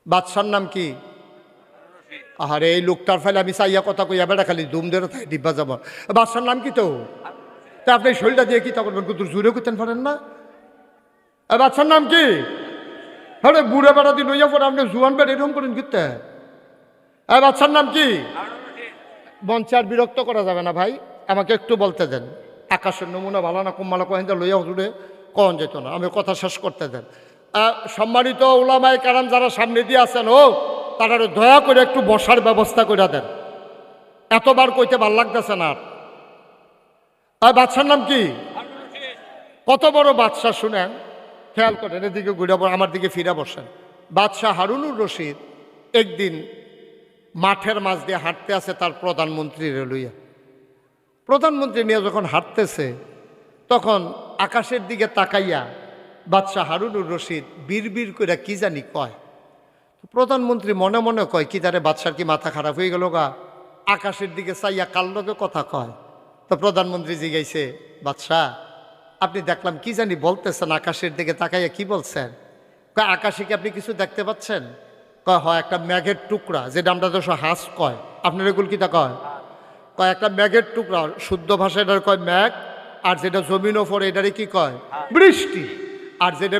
বাদশার নাম কি? আরে এই লোকটার ফেলে আমি চাইয়া কথা কইয়া বেড়া খালি দুম ধরে তাই ডিব্বা যাব। বাদশার নাম কি? তো তা আপনি শরীরটা দিয়ে কি তা করবেন? কিন্তু জুড়ে করতেন পারেন না। বাদশার নাম কি? আরে বুড়ে বেড়া দিন হইয়া পরে আপনি জুয়ান বেড়া এরকম করেন কিতে? বাদশার নাম কি? মঞ্চে আর বিরক্ত করা যাবে না ভাই, আমাকে একটু বলতে দেন। আকাশের নমুনা ভালো না কুম্মালা কহেন লইয়া জুড়ে কন যেত না, আমি কথা শেষ করতে দেন। সম্মানিত উলামায়ে কেরাম যারা সামনে দিয়ে আছেন, ও তারা দয়া করে একটু বসার ব্যবস্থা করে দেন, এতবার কইতে ভাল লাগতেছে না। আর বাদশার নাম কি? কত বড় বাদশা শুনেন, খেয়াল করেন, এদিকে ঘুরে আমার দিকে ফিরে বসেন। বাদশাহ হারুনুর রশিদ একদিন মাঠের মাঝ দিয়ে হাঁটতে আছে তার প্রধানমন্ত্রীর লইয়া। প্রধানমন্ত্রী নিয়ে যখন হাঁটতেছে তখন আকাশের দিকে তাকাইয়া বাদশাহ হারুনুর রশিদ বিড়বিড় করে কি জানি কয়। প্রধানমন্ত্রী মনে মনে কয় কি তারে বাদশার কি মাথা খারাপ হয়ে গেল গা, আকাশের দিকে চাইয়া কার লগে কথা কয়। তো প্রধানমন্ত্রী জিজ্ঞাসে, বাদশাহ আপনি দেখলাম কি জানি বলতেছেন, আকাশের দিকে তাকাইয়া কি বলছেন? কয় আকাশে কি আপনি কিছু দেখতে পাচ্ছেন? কয় হয় একটা মেঘের টুকরা, যেটা আমরা তো হাঁস কয়, আপনার এগুলো কি তা কয়? কয় একটা মেঘের টুকরা, শুদ্ধ ভাষা এটার কয় মেঘ, আর যেটা জমিন ওপরে এটারই কি কয়? বৃষ্টি। আর যেটা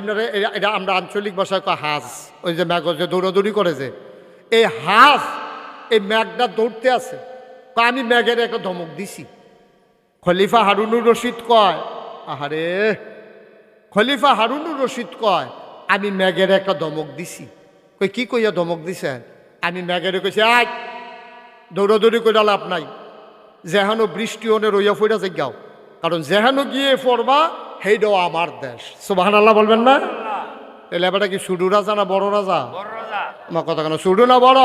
এটা আমরা আঞ্চলিক ভাষায় কয় হাঁস, ওই যে মেঘ যে দৌড়াদৌড়ি করে, যে এই হাঁস এই মেঘটা দৌড়তে আছে। কয় আমি মেঘের একটা ধমক দিছি। খলিফা হারুনুর রশিদ কয়, আহারে, খলিফা হারুনুর রশিদ কয় আমি মেঘের একটা ধমক দিছি। কই কি কইয়া ধমক দিছেন? আমি মেঘের কইছি আয় দৌড়াদৌড়ি করে লাভ নাই, যেহানো বৃষ্টি হনে রইয়া ফইরা যাও, কারণ যেহানো গিয়ে পড়বা সেইটাও আমার দেশ। সুবহানাল্লাহ বলবেন না? তাহলে এবারটা কি সুডু রাজা না বড় রাজা? আমার কথা কেন, সুডু না বড়?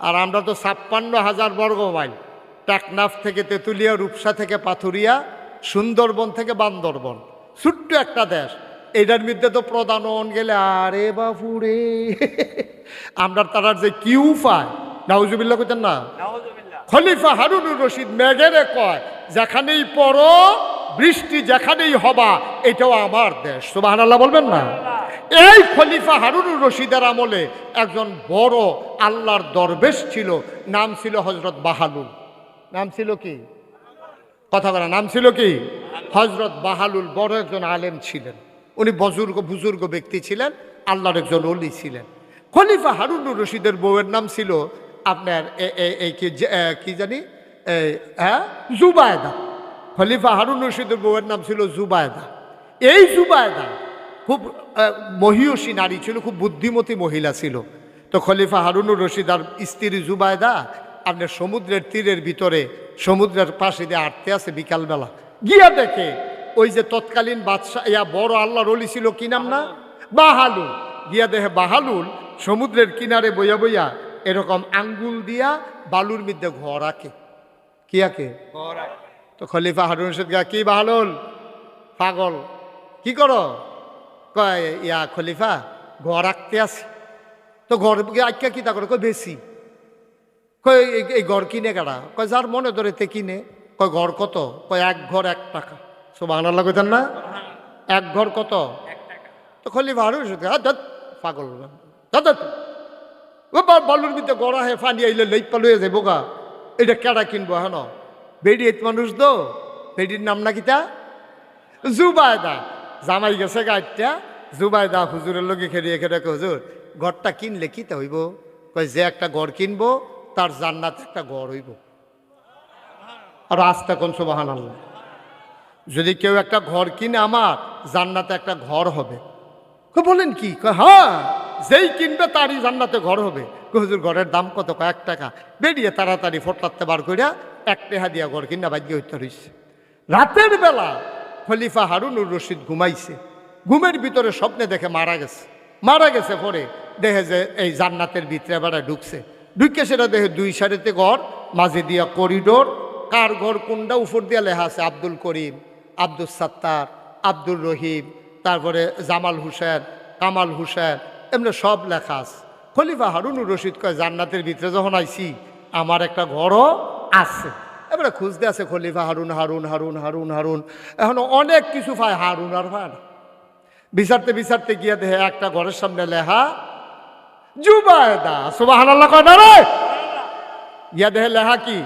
আর আমরা তো 56,000 বর্গ মাইল, টেকনাফ থেকে তেঁতুলিয়া, রূপসা থেকে পাথুরিয়া, সুন্দরবন থেকে বান্দরবন, ছোট্ট একটা দেশ। এটার মধ্যে তো প্রধান গেলে আরে বাপুরে আমরা তারার যে কিউ পায়, নাউজুবিল্লাহ কইতেন না? খলিফা হারুনুর রশিদ মেঘেরে কয় যেখানেই পড়ো বৃষ্টি যেখানেই হবা এটাও আমার দেশ। সুবহানাল্লাহ বলবেন না? এই খলিফা হারুনুর রশিদের আমলে একজন বড় আল্লাহর দরবেশ ছিল, নাম ছিল হযরত বাহালুল। নাম ছিল কি? কথা বলা, নাম ছিল কি? হযরত বাহালুল। বড় একজন আলেম ছিলেন উনি, বুজুর্গ ব্যক্তি ছিলেন, আল্লাহর একজন ওলি ছিলেন। খলিফা হারুনুর রশিদের বউয়ের নাম ছিল আপনার কি জানি জুবায়দা। খলিফা হারুনুর রশিদের বউয়ের নাম ছিল জুবায়দা। এই জুবায়দা খুব মহিয়সী নারী ছিল, খুব বুদ্ধিমতী মহিলা ছিল। তো খলিফা হারুনুর রশিদ আর স্ত্রী জুবায়দা আপনার সমুদ্রের তীরের ভিতরে সমুদ্রের পাশে দিয়ে হাঁটতে আছে বিকালবেলা, গিয়া দেখে ওই যে তৎকালীন বাদশাহ বড় আল্লাহর ওলি ছিল, কি নাম না? বাহালুল। গিয়া দেখে বাহালুল সমুদ্রের কিনারে বইয়া বইয়া এরকম আঙ্গুল দিয়া বালুর মধ্যে ঘর আঁকে। কি আঁকে? তো খলিফা হারুন রশিদ গা, কি বাহালুল পাগল, কি করো? কয় ইয়া খলিফা ঘর আঁকতে আছে। তো ঘর আঁকা কি তা করে? কয় বেশি। কয় এই ঘর কিনে কারা? কয় যার মনে ধরে তে কিনে। কয় ঘর কত? কয় এক ঘর 1 টাকা। সুবহানাল্লাহ কইতেন না? এক ঘর কত? 1 টাকা। তো খলিফা হারুন রশিদ পাগল দাদা বালুর মধ্যে গড়া হে ফানি আইলে লেপা লইয়া যাবো গা, এটা কেডা কিনবো? হেন বেডি এত মানুষ দো, বেডির নাম নাকি তা জুবায়দা। জামাই গেছে গাড়িটা, জুবায়দা হুজুরের লগে খেলিয়ে খেলে হুজুর ঘরটা কিনলে কি তা হইব? কয় যে একটা ঘর কিনবো তার জান্নাতে একটা ঘর হইব। আর আস্তে কোন সুবহানাল্লাহ, যদি কেউ একটা ঘর কিনে আমার জান্নাতে একটা ঘর হবে। বলেন কি? হ্যাঁ, যেই কিনবে তারই জান্নাতে ঘর হবে। হুজুর ঘরের দাম কত? 1 টাকা। বেরিয়ে তাড়াতাড়ি ফোটাতে বার করিয়া 1 টাকা দিয়া ঘর কিনা বাদ্য হইতে রয়েছে। রাতের বেলা খলিফা হারুনুর রশিদ ঘুমাইছে, ঘুমের ভিতরে স্বপ্নে দেখে মারা গেছে। মারা গেছে পরে দেখে যে এই জান্নাতের ভিতরে বেড়া ঢুকছে, ঢুকে সেটা দেখে 2 সারিতে ঘর, মাঝে দিয়া করিডোর। কার ঘর কোনটা? উপর দিয়া লেখা আছে আব্দুল করিম, আব্দুল সাত্তার, আব্দুর রহিম, তারপরে জামাল হুসেন, কামাল হুসেন, এমনি সব লেখা আছে। খলিফা হারুনুর রশিদ কয় জান্নাতের ভিতরে যখন আইছি আমার একটা ঘরও আছে। এবারে খুঁজতে আছে খলিফা হারুন হারুন হারুন হারুন হারুন, এখন অনেক কিছু পায়, হারুন আর পায় না। বিচারতে বিচারতে গিয়া দেখে একটা ঘরের সামনে লেখা জুবায়দা, সুবহানাল্লাহ কয় না রে? ইয়া দেহে লেখা কি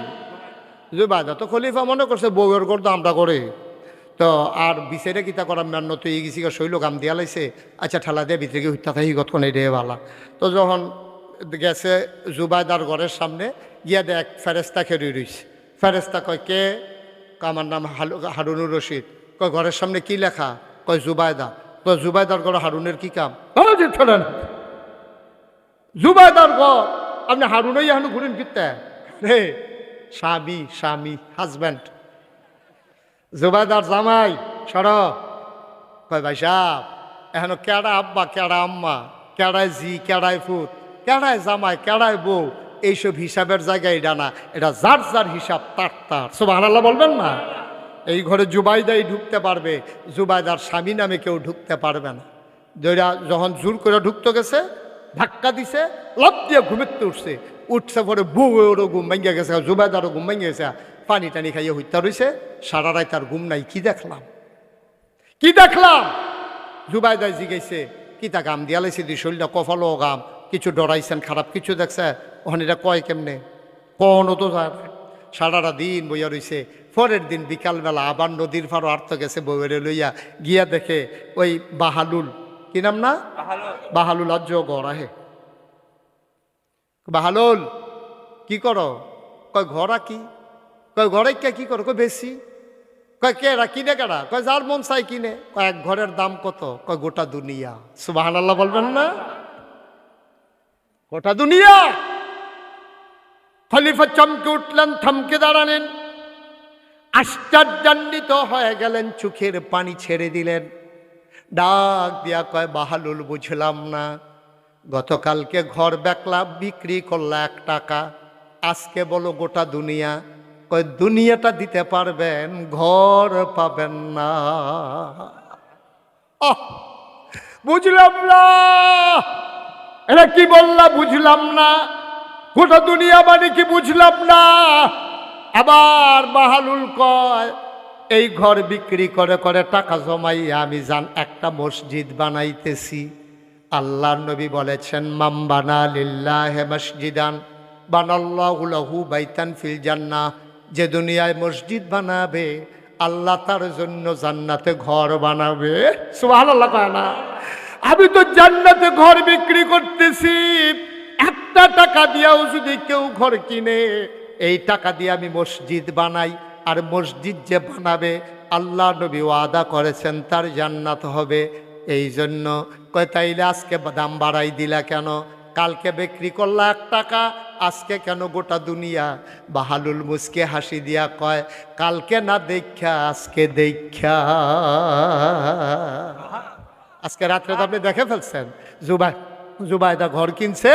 জুবায়দা। তো খলিফা মনে করছে বউয়ের গর্দ আমরা করে, তো আর বিচারে কিতা করার মেন্ন তো এই গেছি শৈল গাম দিয়া লাইছে, আচ্ছা ঠেলা দিয়ে ভিতরে গিয়ে হত্যা থাকি গতক্ষণ এই রে বালা। তো যখন গেছে জুবায়দার ঘরের সামনে গিয়া দেখ ফেরেস্তা খেয়ে রইছে। ফেরেস্তা কয় কে? আমার নাম হারুনুর রশিদ। কয় ঘরের সামনে কি লেখা? কয় জুবায়দা। কয় জুবায়দার ঘরে হারুনের কি কাম? ছোড়েন জুবায়দার ঘর, আপনি হারুনই এখনো ঘুরেন কিতে রে? স্বামী, স্বামী, হাজব্যান্ড, জুবায়দার জামাই সর। কয় ভাই সাহ, এখনো কেডা আব্বা, কেডা আম্মা, কেডায় জি, কেডায় ফুট, কেডায় জামাই, কেডায় বউ, এইসব হিসাবের জায়গায় এটা না, এটা যার যার হিসাব তার তার। সুবহানাল্লাহ বলবেন না? এই ঘরে জুবাইদাই ঢুকতে পারবে, জুবাইদার স্বামী নামে কেউ ঢুকতে পারবে না। যেটা যখন জোর করে ঢুকতে গেছে, ধাক্কা দিছে, লাফ দিয়ে ঘুমেতে উঠছে, উঠছে পরে বউয়েরও ঘুম ভেঙে গেছে, জুবাইদারও ঘুম ভেঙে গেছে, পানি টানি খাইয়ে হত্যা রয়েছে। সারা রায় তার ঘুম নাই। কি দেখলাম, কি দেখলাম? জুবাইদায় জিগাইছে কি তা গাম দিয়া লাইছে দি শরীরটা কফালো গাম, কিছু ডরাইছেন, খারাপ কিছু দেখছে? ওখানে এটা কয় কেমনে? কোনো তো যায় না। সারাটা দিন বইয়া রইছে। পরের দিন বিকালবেলা আবার নদীর ফারো আর্থ গেছে বউয়েরে লইয়া, গিয়া দেখে ওই বাহালুল, কি নাম না? বাহালুল আজ ঘর আহে। বাহালুল কি করো? কয় ঘরা কি? কয় ঘরে কে কি করো? কয় বেশি। কয় কেরা কিনে কেডা? কয় যার মন চাই কিনে। কয় এক ঘরের দাম কত? কয় গোটা দুনিয়া। সুবহানাল্লাহ বলবেন না? গোটা দুনিয়া। খলিফা চমকে উঠলেন, থমকে দাঁড়ালেন, আশ্চর্যান্বিত হয়ে গেলেন, চোখের পানি ছেড়ে দিলেন, ডাক দিয়া কয় বাহালুল বুঝলাম না, গতকালকে ঘর বিক্রি করলা 1 টাকা, আজকে বলো গোটা দুনিয়া। কয় দুনিয়াটা দিতে পারবেন, ঘর পাবেন না। বুঝলাম না, এটা কি বললা? বুঝলাম না। গোটা দুনিয়া মানে কি? বুঝলাম না। আবার বাহালুল কয় এই ঘর বিক্রি করে করে টাকা জমাইয়া আমি একটা মসজিদ বানাইতেছি। আল্লাহর নবী বলেছেন মাম বানা লিল্লাহি মসজিদান বানাল্লাহু লাহু বাইতান ফিল জান্নাহ, যে দুনিয়ায় মসজিদ বানাবে আল্লাহ তার জন্য জান্নাতে ঘর বানাবে। সুবহানাল্লাহ কয় না? আমি তো জান্নাতে ঘর বিক্রি করতেছি, 1 টাকা দিয়াও যদি কেউ ঘর কিনে, এই টাকা দিয়ে আমি মসজিদ বানাই, আর মসজিদ যে বানাবে আল্লাহ নবী ওয়াদা করেছেন তার জান্নাত হবে। এই জন্য কয় তাইলে আজকে দাম বাড়াই দিলা কেন? কালকে বিক্রি করলা 1 টাকা, আজকে কেন গোটা দুনিয়া? বাহালুল মুসকে হাসি দিয়া কয় কালকে না দেখা আজকে দেখা। আজকে রাত্রে তো আপনি দেখে ফেলছেন, জুবাইদা ঘর কিনছে,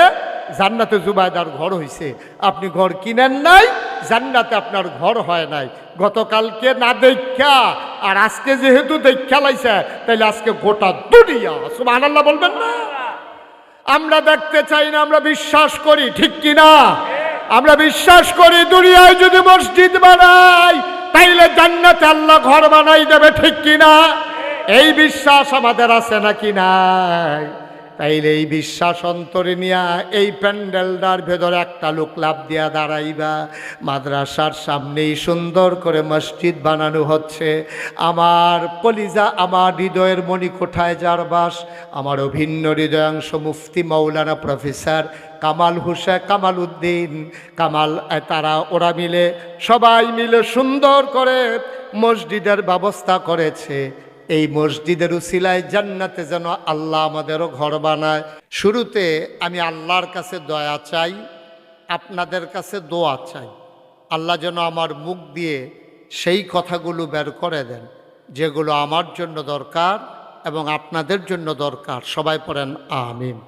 জান্নাতে জুবাইদার ঘর হইছে। আপনি ঘর কিনেন নাই, জান্নাতে আপনার ঘর হয় নাই। গতকালকে না দেখা আর আজকে যেহেতু দেখা লাইছে, তাইলে আজকে গোটা দুনিয়া। সুবহানাল্লাহ বলবেন না? আমরা দেখতে চাই না, আমরা বিশ্বাস করি, ঠিক কিনা? আমরা বিশ্বাস করি দুনিয়ায় যদি মসজিদ বানাই তাইলে জান্নাতে আল্লাহ ঘর বানাই দেবে, ঠিক কিনা? এই বিশ্বাস আমাদের আছে নাকি নাই? তাইলে এই বিশ্বাস অন্তরে নিয়া এই প্যান্ডেলটার ভেতরে একটা লোক লাভ দিয়া দাঁড়াইবা। মাদ্রাসার সামনেই সুন্দর করে মসজিদ বানানো হচ্ছে। আমার কলিজা, আমার হৃদয়ের মণিকোঠায় যার বাস, আমার অভিন্ন হৃদয়াংশ মুফতি মাওলানা প্রফেসর কামাল উদ্দিন কামাল, তারা ওরা মিলে সবাই মিলে সুন্দর করে মসজিদের ব্যবস্থা করেছে। এই মসজিদের উসিলায় জান্নাতে যেন আল্লাহ আমাদেরও ঘর বানায়। শুরুতে আমি আল্লাহর কাছে দয়া চাই, আপনাদের কাছে দোয়া চাই। আল্লাহ যেন আমার মুখ দিয়ে সেই কথাগুলো বের করে দেন যেগুলো আমার জন্য দরকার এবং আপনাদের জন্য দরকার। সবাই পড়েন আমিন।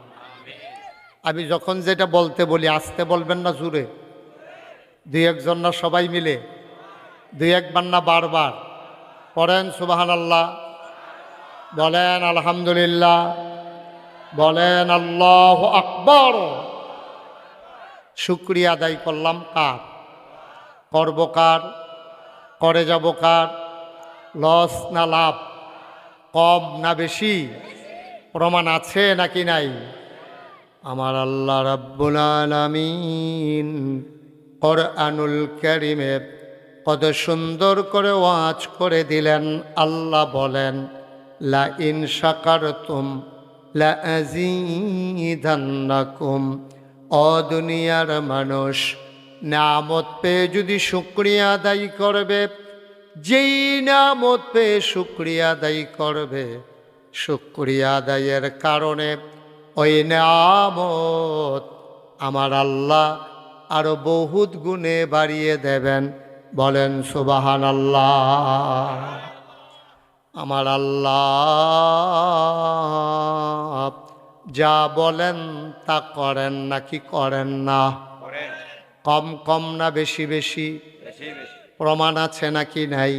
আমি যখন যেটা বলতে বলি আস্তে বলবেন না, জোরে? 2-1 জন না, সবাই মিলে 2-1 বার না, বারবার পড়েন সুবহানাল্লাহ, বলেন আলহামদুলিল্লাহ, বলেন আল্লাহু আকবার। শুকরিয়া আদায় করলাম কার? করব কার? করে যাব কার? লস না লাভ? কম না বেশি? প্রমাণ আছে নাকি নাই? আমার আল্লাহ রাব্বুল আলামিন কোরআনুল কারীমে কত সুন্দর করে ওয়াজ করে দিলেন। আল্লাহ বলেন, লা ইন শাকারতুম লা আযীদান্নাকুম। ও দুনিয়ার মানুষ, নিয়ামত পেয়ে যদি শুকরিয়া আদায় করবে, যেই নিয়ামত পেয়ে শুকরিয়া আদায় করবে, শুকরিয়া আদায়ের কারণে ওই নিয়ামত আমার আল্লাহ আরো বহুত গুণে বাড়িয়ে দেবেন। বলেন সুবহানাল্লাহ। আমার আল্লাহ যা বলেন তা করেন নাকি করেন না? কম কম না বেশি বেশি? প্রমাণ আছে নাকি নাই?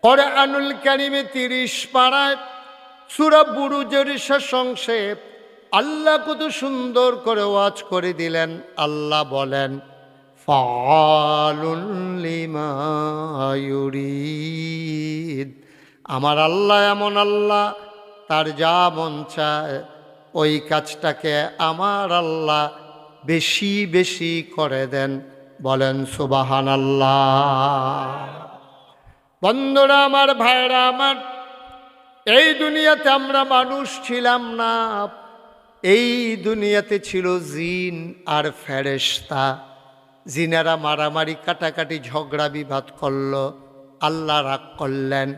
কোরআনুল কারীমে 30 পারায় সূরা বুরুজের শেষ অংশে আল্লাহ কত সুন্দর করে ওয়াজ করে দিলেন। আল্লাহ বলেন, ফাআলুল লিমা ইউরিদ। আমার আল্লাহ এমন আল্লাহ, তার যা মন চায় ওই কাজটাকে আমার আল্লাহ বেশি বেশি করে দেন। বলেন সুবহানাল্লাহ। বন্ধুরা আমার, ভাইরা আমার, এই দুনিয়াতে আমরা মানুষ ছিলাম না। এই দুনিয়াতে ছিল জিন আর ফেরেশতা। জিনেরা মারামারি কাটাকাটি ঝগড়া বিবাদ করলো, আল্লাহ রাগ করলেন,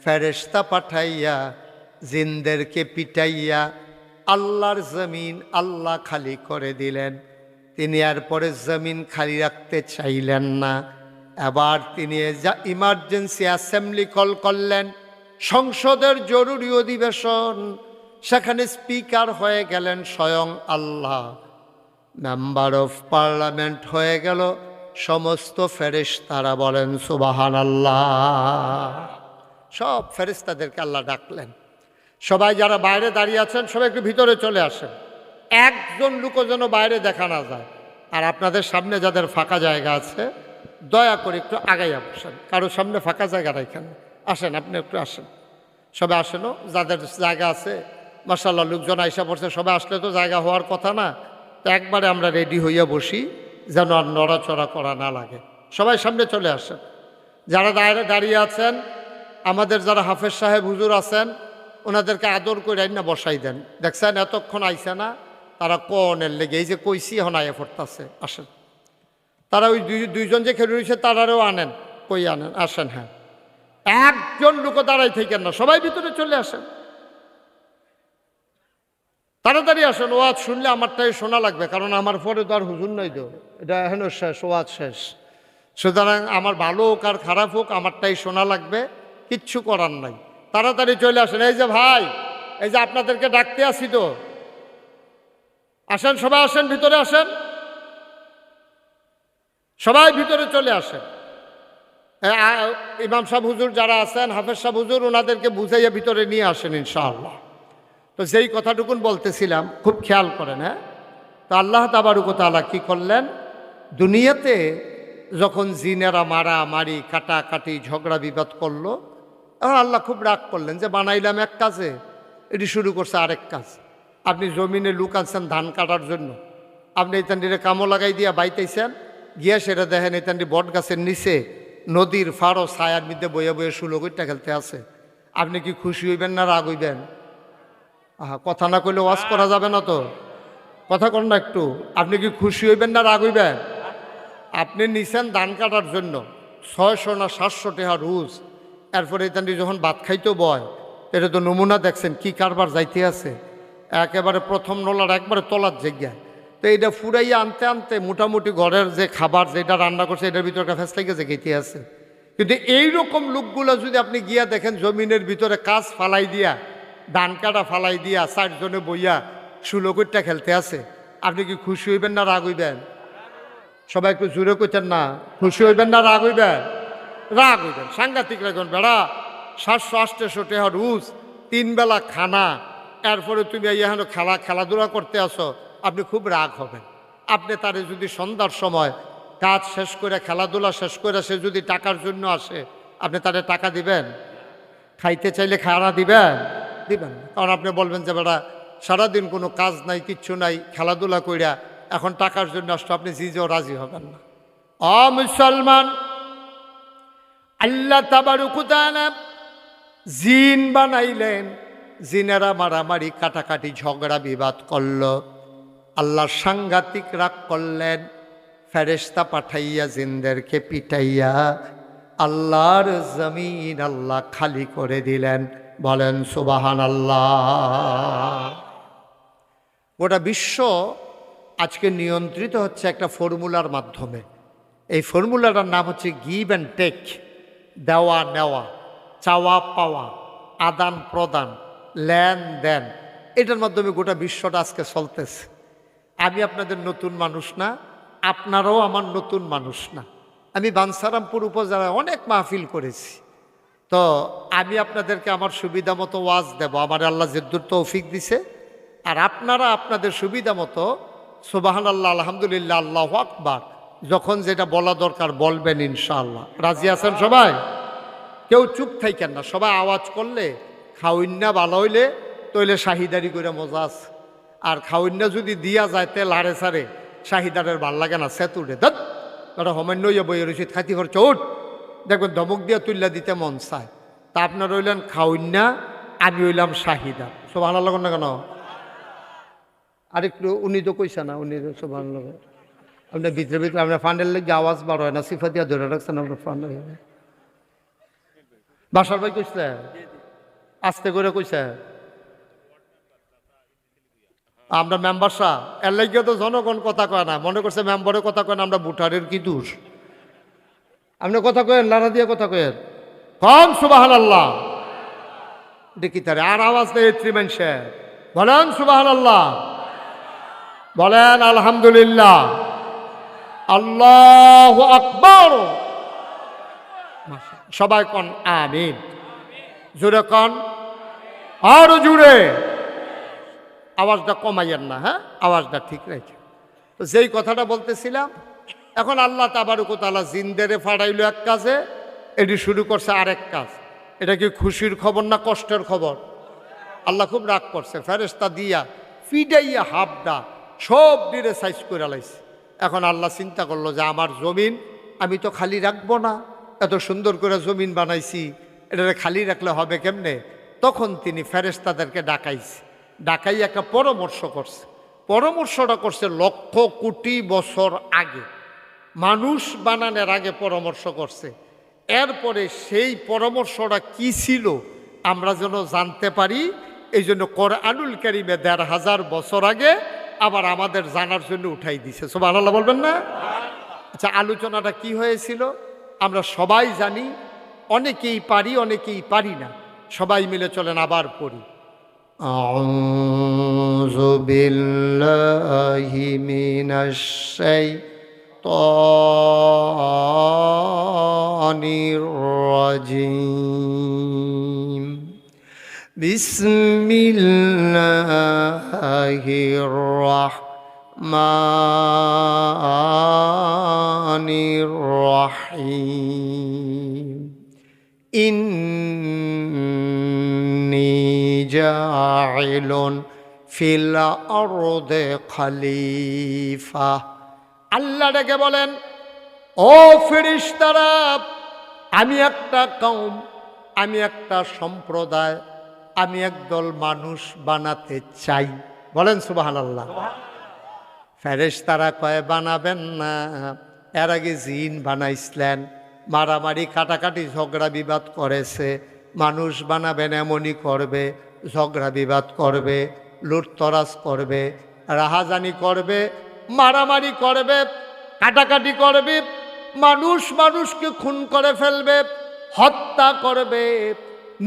ফেরেশতা পাঠাইয়া জিনদেরকে পিটাইয়া আল্লাহর জমিন আল্লাহ খালি করে দিলেন। তিনি এরপরে জমিন খালি রাখতে চাইলেন না। এবার তিনি ইমার্জেন্সি অ্যাসেম্বলি কল করলেন, সংসদের জরুরি অধিবেশন। সেখানে স্পিকার হয়ে গেলেন স্বয়ং আল্লাহ, মেম্বার অফ পার্লামেন্ট হয়ে গেল সমস্ত ফেরেশতারা। বলেন সুবহানাল্লাহ। সব ফেরেশতাদেরকে আল্লাহ ডাকলেন, সবাই যারা বাইরে দাঁড়িয়ে আছেন সবাই একটু ভিতরে চলে আসেন, একজন লোকও যেন বাইরে দেখা না যায়। আর আপনাদের সামনে যাদের ফাঁকা জায়গা আছে দয়া করে একটু আগাইয়া বসেন, কারোর সামনে ফাঁকা জায়গা রাখেন। আসেন, আপনি একটু আসেন, সবাই আসেনও যাদের জায়গা আছে। মাশাআল্লাহ, লোকজন আইসা পড়ছে, সবাই আসলে তো জায়গা হওয়ার কথা না। তো একবারে আমরা রেডি হইয়া বসি, যেন আর নড়াচড়া করা না লাগে। সবাই সামনে চলে আসেন। যারা দাঁড়িয়ে দাঁড়িয়ে আছেন, আমাদের যারা হাফেজ সাহেব হুজুর আছেন, ওনাদেরকে আদর করে না বসাই দেন। দেখছেন এতক্ষণ আইসে না, তারা কনের লেগে এই যে কইসি এখন আইয়া পড়তেছে। আসেন, তারা ওই দুইজন যে খেলে রয়েছে তারারও আনেন, কই আনেন, আসেন। হ্যাঁ, একজন লোকও দাঁড়াই থাকেন না, সবাই ভিতরে চলে আসেন, তাড়াতাড়ি আসেন। ওয়াজ শুনলে আমারটাই শোনা লাগবে, কারণ আমার পরে তো আর হুজুর নাই, তো এটা এখন শেষ, ওয়াজ শেষ। সুতরাং আমার ভালো হোক আর খারাপ হোক আমারটাই শোনা লাগবে, কিচ্ছু করার নাই। তাড়াতাড়ি চলে আসেন। এই যে ভাই, এই যে আপনাদেরকে ডাকতে আসি, তো আসেন, সবাই আসেন, ভিতরে আসেন, সবাই ভিতরে চলে আসেন। ইমাম সাহেব হুজুর যারা আছেন, হাফেজ সাহেব হুজুর, ওনাদেরকে বুঝাইয়া ভিতরে নিয়ে আসেন ইনশাআল্লাহ। তো যেই কথাটুকুন বলতেছিলাম, খুব খেয়াল করেন। হ্যাঁ, তো আল্লাহ তাবারক ওয়া তাআলা কি করলেন, দুনিয়াতে যখন জিনেরা মারামারি কাটাকাটি ঝগড়া বিবাদ করলো, এখন আল্লাহ খুব রাগ করলেন যে বানাইলাম এক কাজে, এটি শুরু করছে আরেক কাজ। আপনি জমিনে লুক আনছেন ধান কাটার জন্য, আপনি এতানটিরে কামো লাগাই দিয়া বাইতেছেন, গিয়া সেটা দেখেন এতানটি বট গাছের নিচে নদীর ফাড়ো ছায়ার মধ্যে বইয়ে বইয়ে সুলগইটা খেলতে আছে। আপনি কি খুশি হইবেন না রাগ হইবেন? কথা না কইলে ওয়াজ করা যাবে না, তো কথা কর না একটু। আপনি কি খুশি হইবেন না রাগ হইবেন? আপনি নিছেন ধান কাটার জন্য 600 না 700 টাকা রুজ। এরপরে এতানটি যখন ভাত খাইতেও বয়, এটা তো নমুনা দেখছেন কি কারবার যাইতে আছে, একেবারে প্রথম নলার একবারে তলার জায়গায়। তো এইটা ফুরাইয়া আনতে আনতে মোটামুটি ঘরের যে খাবার যেটা রান্না করছে এটার ভিতরে একটা ফেস লেগে গেতে আছে। কিন্তু এইরকম লোকগুলো যদি আপনি গিয়া দেখেন জমিনের ভিতরে কাজ ফালাই দিয়া, ধান কাটা ফালাই দিয়া 4 জনে বইয়া সুলকুটটা খেলতে আছে, আপনি কি খুশি হইবেন না রাগ হইবেন? সবাই একটু জোরে কইতেন না, খুশি হইবেন না রাগ হইবেন? রাগ হইবেন, সাংঘাতিক রাখবেন। বেড়া 700-800 টাকা রুজ, 3 বেলা খানা, এরপরে তুমি এখানে খেলাধুলা করতে আসো, আপনি খুব রাগ হবেন। আপনি তারে যদি সন্ধ্যার সময় কাজ শেষ করে খেলাধুলা শেষ করে সে যদি টাকার জন্য আসে, আপনি তারে টাকা দিবেন? খাইতে চাইলে খানা দিবেন? দিবেন না, কারণ আপনি বলবেন যে বেটা সারাদিন কোনো কাজ নাই, কিচ্ছু নাই, খেলাধুলা কইরা এখন টাকার জন্য আসলে আপনি জিজেও রাজি হবেন না। মুসলমান, আল্লাহ তাবারক ওয়া তাআলা জিন বানাইলেন, জিনেরা মারামারি কাটাকাটি ঝগড়া বিবাদ করল, আল্লাহ সাংঘাতিক রাগ করলেন, ফেরেশতা পাঠাইয়া জিনদেরকে পিটাইয়া আল্লাহর জমিন আল্লাহ খালি করে দিলেন। বলেন সুবহানাল্লাহ। গোটা বিশ্ব আজকে নিয়ন্ত্রিত হচ্ছে একটা ফর্মুলার মাধ্যমে। এই ফর্মুলাটার নাম হচ্ছে গিভ অ্যান্ড টেক, দেওয়া নেওয়া, চাওয়া পাওয়া, আদান প্রদান, লেনদেন। এটার মাধ্যমে গোটা বিশ্বটা আজকে চলতেছে। আমি আপনাদের নতুন মানুষ না, আপনারাও আমার নতুন মানুষ না। আমি বাঞ্ছারামপুর উপজেলায় অনেক মাহফিল করেছি। তো আমি আপনাদেরকে আমার সুবিধা মতো ওয়াজ দেব, আমার আল্লাহ যেদ্দুর তৌফিক দিছে। আর আপনারা আপনাদের সুবিধা মতো সুবহানাল্লাহ, আলহামদুলিল্লাহ, আল্লাহু আকবার, যখন যেটা বলা দরকার বলবেন ইনশাআল্লাহ। রাজি আছেন সবাই? কেউ চুপ থাকেন না, সবাই আওয়াজ করলে খাওয়িন্না ভালো হইলে তৈলে শাহিদারি করে মজা আছে। আর খাওয়িন্না যদি দিয়া যায় তেল হারে সারে শাহিদারের ভাল লাগে না, সেতুরে দত ওটা হোমেন্য বইয়ের রসিদ খাতি খরচ উঠ, দেখবেন ধমক দিয়ে তুল্লা দিতে মন চায়। তা আপনার হইলেন খাওয়িন্না, আমি হইলাম শাহিদা। সুবহানাল্লাহ না কেন? আরেকটু উনি তো কইছে না, উনি সুবহানাল্লাহ। আপনার ভিতরে ভিতরে আপনার ফান্ডের লেগে আওয়াজ বার হয় না, সিফা দিয়া ধরে রাখছেন আপনার ফান্ড। বাসার ভাই কইছে আস্তে করে কইছে আমরা মেম্বার সাহ, এর লাগিয়ে তো জনগণ কথা কয় না, মনে করছে মেম্বারের কথা কয় না, আমরা ভোটারের কি দোষ? আপনি কথা কয়েন, লাড়া দিয়ে কথা কয়েন, কম সুবহানাল্লাহ। দেখি তারে আর আওয়াজ নেই মানুষে, বলেন সুবহানাল্লাহ, বলেন আলহামদুলিল্লাহ, আল্লাহু আকবার। সবাই কন আমিন, জোরে কন, আরো জোরে। আওয়াজটা কমাইয়েন না, হ্যাঁ, আওয়াজটা ঠিক রেখে। তো যেই কথাটা বলতেছিলাম, এখন আল্লাহ তাবারক ওয়া তাআলা জিনদেরে ফাড়াইলো এক কাজে, এটি শুরু করছে আরেক কাজ। এটা কি খুশির খবর না কষ্টের খবর? আল্লাহ খুব রাগ করছে, ফেরেশতা দিয়া ফিডাইয়া হাফডা সব দিরে সাইজ করে লাইছে। এখন আল্লাহ চিন্তা করলো যে আমার জমিন আমি তো খালি রাখবো না, এত সুন্দর করে জমিন বানাইছি, এটা খালি রাখলে হবে কেমনে? তখন তিনি ফেরেশতাদেরকে ডাকাইছে, ডাকাই একটা পরামর্শ করছে। পরামর্শটা করছে লক্ষ কোটি বছর আগে, মানুষ বানানোর আগে পরামর্শ করছে। এরপরে সেই পরামর্শটা কি ছিল আমরা যেন জানতে পারি, এই জন্য কোরআনুল কারীমে ১৫০০ বছর আগে আবার আমাদের জানার জন্য উঠাই দিছে। সুবহানাল্লাহ বলবেন না? আচ্ছা, আলোচনাটা কি হয়েছিল আমরা সবাই জানি, অনেকেই পারি অনেকেই পারি না। সবাই মিলে চলেন আবার পড়ি। আউযু বিল্লাহি মিনাশ শাইতানির রাজিম। বিসমিল্লাহির রাহমানির রাহিম। ইন্নী জাইলুন ফিল আরদি খলিফা। আল্লাহ ডেকে বলেন, ও ফেরেশতারা, আমি একটা কওম, আমি একটা সম্প্রদায়, আমি একদল মানুষ বানাতে চাই। বলেন সুবহানাল্লাহ। ফেরেশতারা কয় বানাবেন না, এর আগে জিন বানাইছিলেন, মারামারি কাটাকাটি ঝগড়া বিবাদ করেছে। মানুষ বানাবেন এমনই করবে, ঝগড়া বিবাদ করবে, লুটতরাজ করবে, রাহাজানি করবে, মারামারি করবে, কাটাকাটি করবে, মানুষ মানুষকে খুন করে ফেলবে, হত্যা করবে,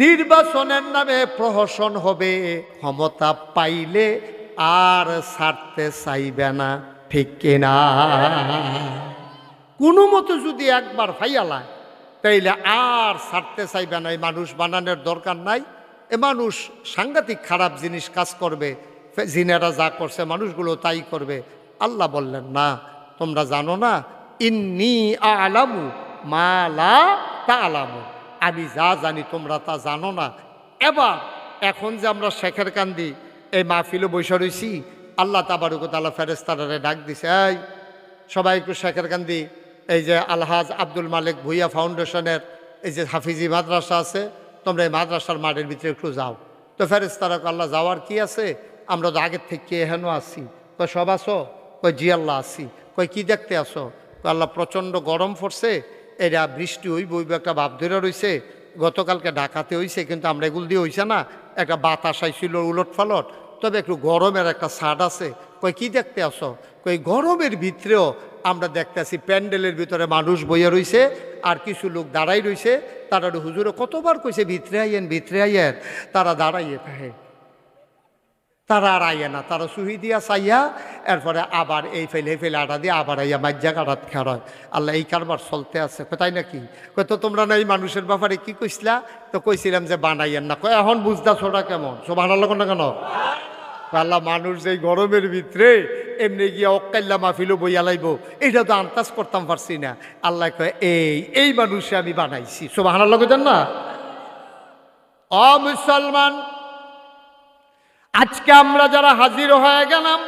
নির্বাচনের নামে প্রহসন হবে, ক্ষমতা পাইলে আর ছাড়তে চাইবে না। ঠিক কিনা? কোনো মতো যদি একবার ফাইয়ালায় তাইলে আর ছাড়তে চাইবে না। এই মানুষ বানানোর দরকার নাই। এ মানুষ সাংঘাতিক খারাপ জিনিস কাজ করবে, জিনেরা যা করছে মানুষগুলো তাই করবে। আল্লাহ বললেন না, তোমরা জানো না, ইন্নী আ'লামু মা লা তা'লামু, আমি যা জানি তোমরা তা জানো না। এবার এখন যে আমরা শেখের কান্দি এই মাহফিলে বৈশা রইছি, আল্লাহ তাবারক ওয়া তাআলা ফেরেশতারে ডাক দিছে, এই সবাই একটু শেখেরকান্দি এই যে আলহাজ আব্দুল মালিক ভুইয়া ফাউন্ডেশনের এই যে হাফিজি মাদ্রাসা আছে, তোমরা এই মাদ্রাসার মাঠের ভিতরে একটু যাও। তো ফেরেশতারা কয়, আল্লাহ যাওয়ার কি আছে, আমরা তো আগের থেকে এখানেও আসি। কয় সব আসো? কয় জি আল্লাহ আসি। কয় কি দেখতে আসো? কয় আল্লাহ প্রচণ্ড গরম পড়ছে, এরা বৃষ্টি হইব একটা ভাব ধরে রয়েছে, গতকালকে ঢাকাতে হইছে, কিন্তু আমরা এগুলো দিয়ে হইছে না, একটা বাতাস আইছিল উলট ফালট, তবে একটু গরমের একটা ছাট আছে। কয় কি দেখতে আসো? কই গরমের ভিতরেও আমরা দেখতে আসি প্যান্ডেলের ভিতরে মানুষ বইয়া রইছে, আর কিছু লোক দাঁড়াই রইছে। তারা হুজুরে কতবার কইছে ভিতরে আইয়েন, ভিতরে আইয়েন, তারা দাঁড়াইয়ে থাকে, তারা আর আইয়ে না, তারা সুহি দিয়া চাইয়া এরপরে আবার এই ফেলে আটা দিয়ে আবার আইয়া মাজ্জা কাটাত খেরয়। আল্লাহ এই কারবার চলতে আছে। তাই নাকি? কয় তো তোমরা না এই মানুষের ব্যাপারে কি কইছিলা? তো কইছিলাম যে বানাইয়েন না। কয় এখন বুঝতা ছোটা কেমন সুবহানাল্লাহ না কেন? আল্লাহ মানুষ যে গরমের ভিতরে এমনি গিয়া অক্কাল্লা মাহফিলও বইয়া লাইব, এটা তো আন্দাজ করতাম পারছি না। আল্লাহ কয় এই মানুষে আমি বানাইছি। সুবহানাল্লাহ কইতেন না? ও মুসলমান, আজকে আমরা যারা হাজির হয়ে গেলাম,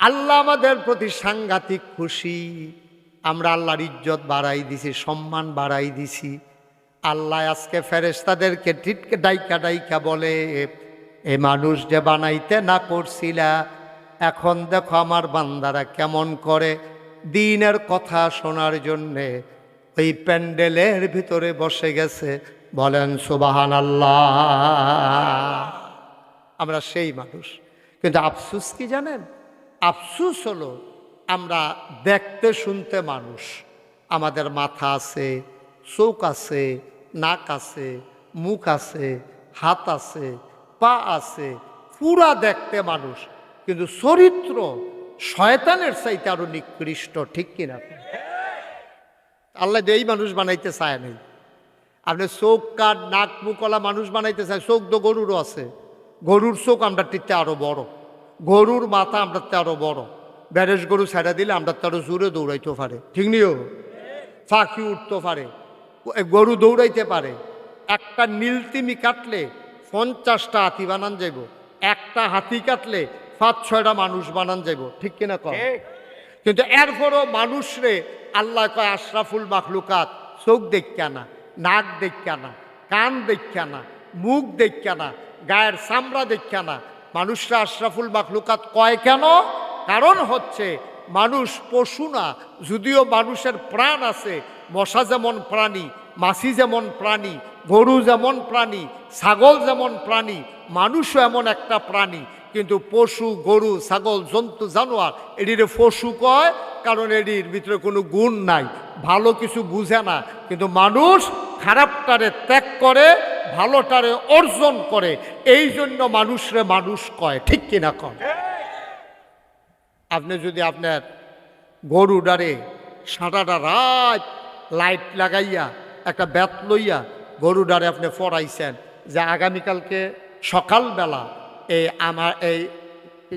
আল্লাহ আমাদের প্রতি সাংঘাতিক খুশি। আমরা আল্লাহর ইজ্জত বাড়াই দিছি, সম্মান বাড়াই দিছি। আল্লাহ আজকে ফেরেশতাদেরকে টিটকে ডাইকা ডাইকা বলে, এ মানুষ যে বানাইতে না করছিলা, এখন দেখো আমার বান্দারা কেমন করে দ্বীনের কথা শোনার জন্যে ওই প্যান্ডেলের ভিতরে বসে গেছে। বলেন সুবহানাল্লাহ। আমরা সেই মানুষ, কিন্তু আফসুস কি জানেন? আফসুস হলো আমরা দেখতে শুনতে মানুষ, আমাদের মাথা আছে, চোখ আছে, নাক আছে, মুখ আছে, হাত আছে, পা আছে, পুরা দেখতে মানুষ, কিন্তু চরিত্র শয়তানের চাইতে আরো নিকৃষ্ট। ঠিক কিনা? আল্লাহ এই মানুষ বানাইতে চায় নাই। আপনি চোখ কাঠ নাক মুখলা মানুষ বানাইতে চায়। চোখ তো গরুরও আছে, গরুর চোখ আমরা টিতে আরো বড়, গরুর মাথা আমরা আরো বড়। ব্যারেজ গরু ছেড়া দিলে আমরা আরো জোরে দৌড়াইতে পারে। ঠিক নিও? ফাঁকি উঠতে পারে, গরু দৌড়াইতে পারে। একটা নীলতিমি কাটলে 50টা হাতি বানান যাইব, একটা হাতি কাটলে 5-6টা মানুষ বানান যাইব। ঠিক কিনা কম? কিন্তু এরপরও মানুষরে আল্লাহ কয় আশরাফুল মাখলুকাত। চোখ দেখা না, নাক দেখা না, কান দেখা না, মুখ দেখা না, গায়ের চামড়া দেখা না, মানুষরা আশরাফুল মাখলুকাত কয় কেন? কারণ হচ্ছে মানুষ পশু না, যদিও মানুষের প্রাণ আছে। মশা যেমন প্রাণী, মাছি যেমন প্রাণী, গরু যেমন প্রাণী, ছাগল যেমন প্রাণী, মানুষও এমন একটা প্রাণী। কিন্তু পশু, গরু, ছাগল, জন্তু, জানোয়ার এটিরে পশু কয়, কারণ এটির ভিতরে কোনো গুণ নাই, ভালো কিছু বুঝে না। কিন্তু মানুষ খারাপটারে ত্যাগ করে, ভালোটারে অর্জন করে, এই জন্য মানুষরে মানুষ কয়। ঠিক কিনা কয়? আপনি যদি আপনার গরুডারে সাঁটাটা রাত লাইট লাগাইয়া একটা ব্যাত লইয়া গরুডারে আপনি পড়াইছেন যে আগামীকালকে সকালবেলা আমার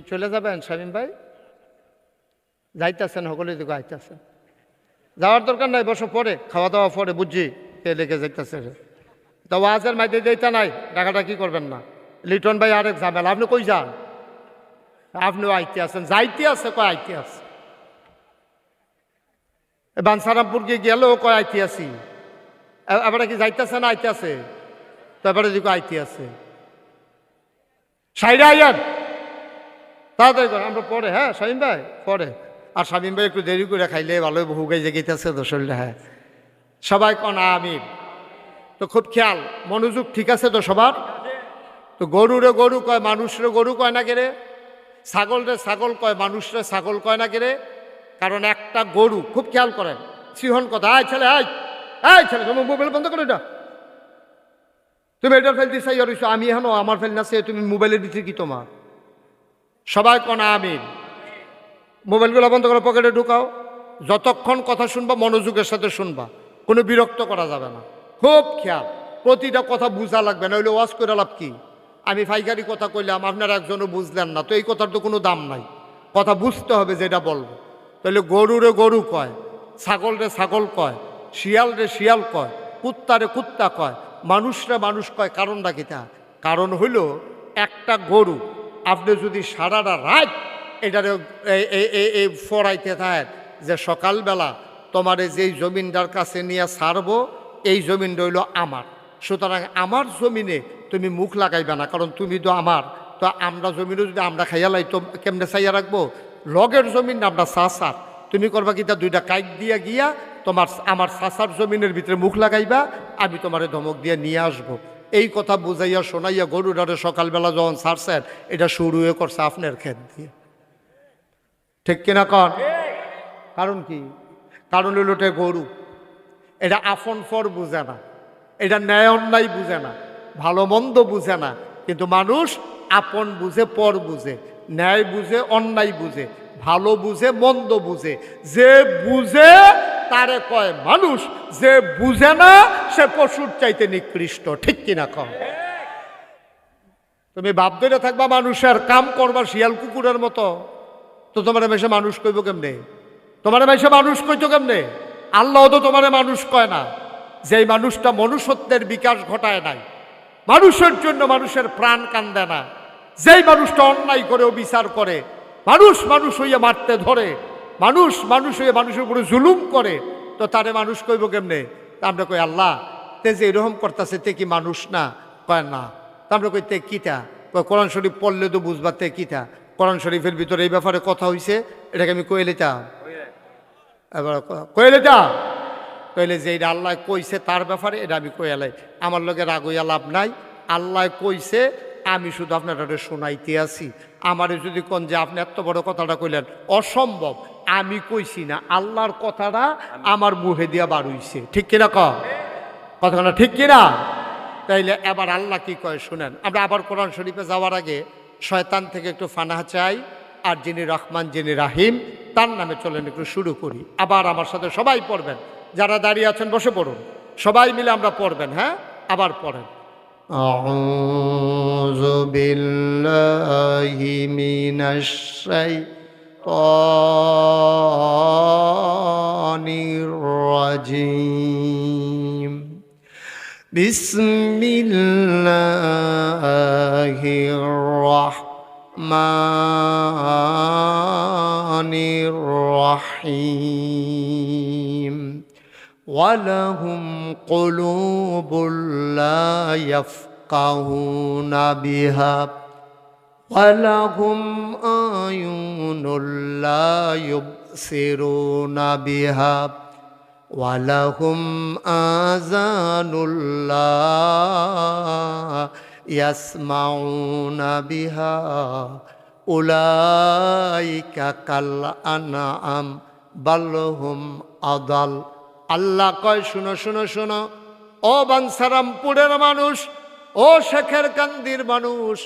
চলে যাবেন শামীম ভাই, যাইতেছেন সকলে দিকে আইতেছেন, যাওয়ার দরকার নাই, বসো পরে খাওয়া দাওয়া পরে, বুঝছি কে লেগে যাইতেছে। তা ওয়াজের মাইতে যাইতে নাই, টাকাটা কি করবেন না। লিটন ভাই আরেক ঝামেলা, আপনি কই যান? আপনিও আইতে আছেন, যাইতে আছে, কয় আইতে আছে। বানসারামপুর গিয়ে গেলেও কয় আইতে আছি, এবারে কি যাইতেছে না আইতে আছে? তো এবারে দিকে আইতে আছে। সাইডে আইয়ান তাড়াতাড়ি করে, আমরা পরে। হ্যাঁ শামীম ভাই পরে। আর শামীম ভাই একটু দেরি করে খাইলে ভালো, বহু গাই জেগেছে তো শরীরে। হ্যাঁ সবাই কন আমিন। তো খুব খেয়াল, মনোযোগ ঠিক আছে তো সবার? তো গরুরে গরু কয়, মানুষরে গরু কয় না কেরে? ছাগল রে ছাগল কয়, মানুষরে ছাগল কয় না কেরে? কারণ একটা গরু, খুব খেয়াল করেন, সিহন কথা, আয় ছেলে, আয় ছেলে, তুমি মোবাইল বন্ধ করে এটা, তুমি এটার ফেলতে চাই আর আমি এখন আমার ফেল না, তুমি মোবাইলের ভিতরে কি তোমার? সবাই কনা আমিন। মোবাইলগুলো বন্ধ করে পকেটে ঢুকাও। যতক্ষণ কথা শুনবা মনোযোগের সাথে শুনবা, কোনো বিরক্ত করা যাবে না। খুব খেয়াল, প্রতিটা কথা বুঝা লাগবে, না হইলে ওয়াজ করে লাভ কি? আমি ফাইকারি কথা কইলাম, আপনারা একজনও বুঝলেন না, তো এই কথার তো কোনো দাম নাই। কথা বুঝতে হবে যেটা বলবো। তাহলে গরুরে গরু কয়, ছাগল রে ছাগল কয়, শিয়াল রে শিয়াল কয়, কুত্তারে কুত্তা কয়, মানুষরে মানুষ কয়। কারণটা কিটা? কারণ হইল একটা গরু আপনি যদি সারাটা রাত এটারে এই ফরাইতে থাকেন যে সকালবেলা তোমার যেই জমিনটার কাছে নিয়ে ছাড়বো এই জমিনটা হইল আমার, সুতরাং আমার জমিনে তুমি মুখ লাগাইবে না, কারণ তুমি তো আমার। তো আমরা জমিনে যদি আমরা খাইয়ালাই তো কেমনে চাইয়া রাখবো? লগের জমিন না আমরা চাষার, তুমি করবা কি তা দুইটা কাইট দিয়া গিয়া তোমার আমার চাষার জমিনের ভিতরে মুখ লাগাইবা, আমি তোমারে ধমক দিয়ে নিয়ে আসবো। এই কথা বুঝাইয়া শোনাইয়া গরুটারে সকালবেলা যখন ছাড়ছেন এটা শুরু হয়ে করছে আপনার ক্ষেত দিয়ে, ঠিক কিনা কন? কারণ কি? কারণ হইল ওটা গরু, এটা আপন পর বুঝে না, এটা ন্যায় অন্যায় বুঝে না, ভালো মন্দ বুঝে না। কিন্তু মানুষ আপন বুঝে, পর বুঝে, ন্যায় বুঝে, অন্যায় বুঝে, ভালো বুঝে, মন্দ বুঝে। যে বুঝে তারে কয় মানুষ, যে বুঝে না সে পশুর চাইতে নিকৃষ্ট, ঠিক কিনা কম? তুমি বাপ ধরে থাকবা মানুষের, কাম করবা শিয়াল কুকুরের মতো, তো তোমার মেশে মানুষ কইব কেমনে? তোমার মেশে মানুষ কইতো কেমনে? আল্লাহ তো তোমার মানুষ কয় না। যেই মানুষটা মনুষ্যত্বের বিকাশ ঘটায় নাই, মানুষের জন্য মানুষের প্রাণ কান্দে না, যেই মানুষটা অন্যায় করে বিচার করে, মানুষ মানুষ হইয়া মারতে ধরে, মানুষ মানুষ হইয়া মানুষের উপরে জুলুম করে, তো তারে মানুষ কইব কেমনে? তা আমরা কই আল্লাহ তে যে এরকম করতেছে তে কি মানুষ না? কয় না। তা আমরা কই তে কিতা? কয় কোরআন শরীফ পড়লে তো বুঝবা তে কিতা। কোরআন শরীফের ভিতরে এই ব্যাপারে কথা হইছে, এটাকে আমি কয়ে লিতাম। এবার কয়ে লিতাম, কইলে যে এটা আল্লাহ কইছে তার ব্যাপারে এটা আমি কয়ে এলাই, আমার লোকের রাগ হইয়া লাভ নাই। আল্লাহ কইছে, আমি শুধু আপনারা শোনাইতে আছি। আমারে যদি কোন যে আপনি এত বড় কথাটা কইলেন, অসম্ভব, আমি কইছি না, আল্লাহর কথাটা আমার মুখে দিয়া বার হইছে, ঠিক কিনা কথাটা ঠিক কিনা? তাইলে এবার আল্লাহ কি কয় শুনেন। আমরা আবার কোরআন শরীফে যাওয়ার আগে শয়তান থেকে একটু ফানাহা চাই, আর যিনি রহমান যিনি রাহিম তার নামে চলেন একটু শুরু করি। আবার আমার সাথে সবাই পড়বেন, যারা দাঁড়িয়ে আছেন বসে পড়ুন, সবাই মিলে আমরা পড়বেন। হ্যাঁ, আবার পড়েন। আউযু বিল্লাহি মিনাশ শাইতানির রাজিম। বিসমিল্লাহির রাহমানির রাহিম। ওয়ালাহুম কুলুবুল লা ইয়াফকাহুনা বিহা ওয়ালাহুম আয়ুনুল লা ইউবসিরুনা বিহা ওয়ালাহুম আযানুল লা ইয়াসমাউনা বিহা উলাইকা কাল আনআম বাল হুম আদাল। আল্লাহ কয় শুনো শুনো শুনো, ও বাঞ্ছারামপুরের মানুষ, ও শেখের কান্দির মানুষ,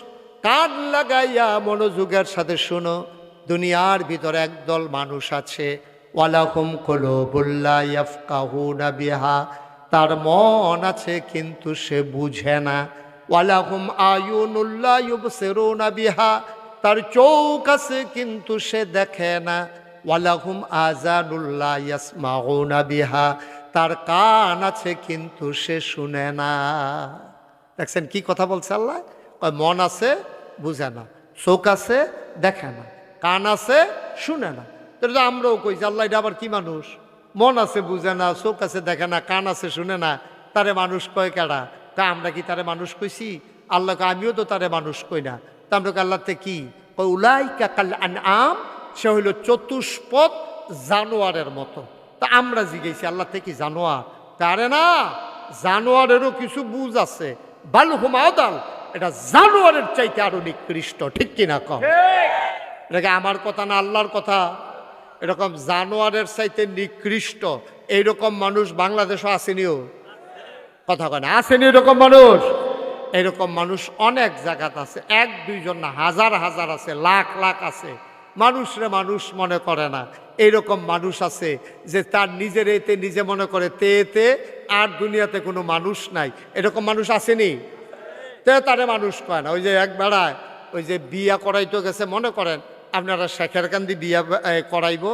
কান লাগাইয়া মনোযোগের সাথে শুনো। দুনিয়ার ভিতরে একদল মানুষ আছে, ওয়ালাহুম কুলুবুল লা ইয়াফকাহুনা বিহা, তার মন আছে কিন্তু সে বুঝে না। ওয়ালাহুম আয়ুনুল লা ইউবসিরুনা বিহা, তার চোখ আছে কিন্তু সে দেখে না। ওয়ালাহুম আযানুল লা ইয়াসমাউনা বিহা, তার কান আছে কিন্তু সে শুনে না। দেখছেন কি কথা বলছে আল্লাহ? মন আছে বুঝে না, চোখ আছে দেখে না, কান আছে শুনে না। তো আমরাও কই যে আল্লাহ এটা আবার কি মানুষ? মন আছে বুঝে না, চোখ আছে দেখে না, কান আছে শুনে না, তারে মানুষ কয় কেডা? তা আমরা কি তারে মানুষ কইছি? আল্লাহকে আমিও তো তারে মানুষ কই না। তা আমরা আল্লাহতে কি কই? উলাইকা কাল আনআম, সে হইল চতুষ্পদ জানোয়ারের মতো। তা আমরা জিজ্ঞেসি আল্লাহ থেকে জানোয়ার? তারে না, জানোয়ারেরও কিছু বুঝ আছে। বাল হুম আদাল, এটা জানোয়ারের চাইতে আরো নিকৃষ্ট, ঠিক কিনা কম? এটাকে আমার কথা না আল্লাহর কথা। এরকম জানোয়ারের চাইতে নিকৃষ্ট এইরকম মানুষ বাংলাদেশও আসেনিও, কথা কয় না, আসেনি এরকম মানুষ। এরকম মানুষ অনেক জায়গাতে আছে, এক দুইজন না, হাজার হাজার আছে, লাখ লাখ আছে। মানুষরে মানুষ মনে করে না। এইরকম মানুষ আছে যে তার নিজের এতে নিজে মনে করে তে এতে, আর দুনিয়াতে কোনো মানুষ নাই। এরকম মানুষ আসেনি, তে তারে মানুষ কয় না। ওই যে এক বেড়ায় ওই যে বিয়া করাইতে গেছে, মনে করেন আপনারা শেখের কান্দি বিয়া করাইব,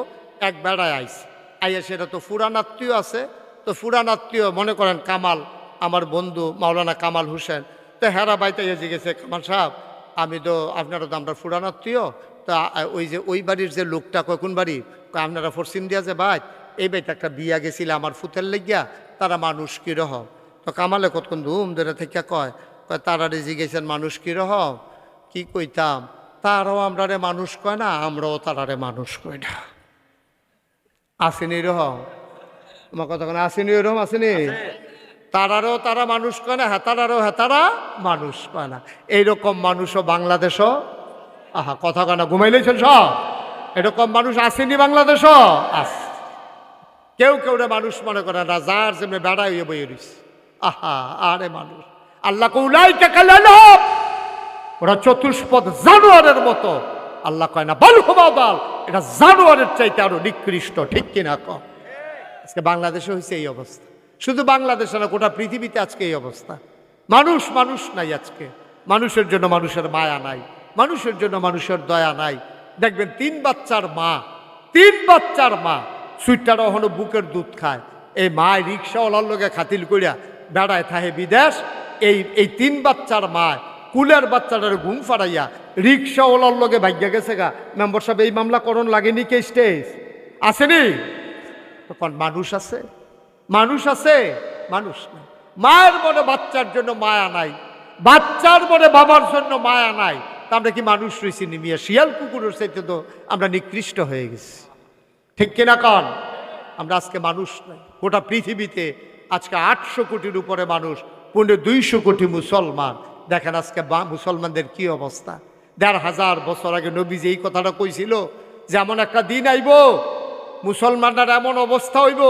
এক বেড়ায় আইছে, আইয়া সেটা তো ফুরান আত্মীয় আছে, তো ফুরান আত্মীয় মনে করেন কামাল, আমার বন্ধু মাওলানা কামাল হোসেন। তো হেরা বাইতে এসে গেছে, কামাল সাহেব আমি তো আপনারা তো আমরা ফুরানাত্মীয়, তা ওই যে ওই বাড়ির যে লোকটা কয় কোন বাড়ি, কয় আপনারা ফরসিন দিয়া যে ভাই এই বাড়িতে একটা বিয়া গেছিল আমার ফুতের লেগিয়া, তারা মানুষ কীরকম? তো কামালে কতক্ষণ ধুম ধরে থেকে কয় কয় তারা রেজি গেছেন মানুষ কীরকম? কি কইতাম, তারাও আমরারে মানুষ কয় না, আমরাও তারারে মানুষ কই না। আসেনি এরকম? আমার কথা কেন আসেনি এরকম? আসেনি? তারারও তারা মানুষ কয় না, হেতারারও হেতারা মানুষ কয় না। এইরকম মানুষও বাংলাদেশও, আহা কথা কেন ঘুমাইলেছেন সব? এরকম মানুষ আসেনি বাংলাদেশও? আস কেউ কেউ রে মানুষ মনে করে না, যার যেমনি বেড়া হইয়ে বইয়ে রইছে। আহা আরে মানুষ, আল্লাহ কউলাই কাকালালাম, ওরা চতুষ্পদ জানোয়ারের মতো। আল্লাহ কয় না বল হুমাদাল, এটা জানোয়ারের চাইতে আরো নিকৃষ্ট, ঠিক কিনা কম? আজকে বাংলাদেশে হয়েছে এই অবস্থা, শুধু বাংলাদেশে না গোটা পৃথিবীতে আজকে এই অবস্থা। মানুষ মানুষ নাই আজকে, মানুষের জন্য মানুষের মায়া নাই, মানুষের জন্য মানুষের দয়া নাই। দেখবেন 3 বাচ্চার মা, 3 বাচ্চার মা সুইটার হলো বুকের দুধ খায়, এই মা রিক্সাওয়ালার লোকে খাতিল করিয়া বেড়ায় থাহে বিদেশ। এই 3 বাচ্চার মা কুলের বাচ্চাটার ঘুম ফাড়াইয়া রিক্সাওয়ালার লোকে ভাগ্যা গেছে গা। মেম্বার সাহেব এই মামলা করণ লাগেনি কে স্টেজ আসেনি? তখন মানুষ আছে? মানুষ আছে? মানুষ নাই। মায়ের মনে বাচ্চার জন্য মায়া নাই, বাচ্চার মনে বাবার জন্য মায়া নাই, তা আমরা কি মানুষ রয়েছি নিমিয়া? শিয়াল কুকুরের চাইতে তো আমরা নিকৃষ্ট হয়ে গেছি, ঠিক কিনা কন? আমরা আজকে মানুষ নাই। গোটা পৃথিবীতে আজকে 800 কোটির উপরে মানুষ, 200 কোটি মুসলমান। দেখেন আজকে মুসলমানদের কি অবস্থা। 1500 বছর আগে নবীজি এই কথাটা কইছিল যে এমন একটা দিন আইব মুসলমানদের এমন অবস্থা হইব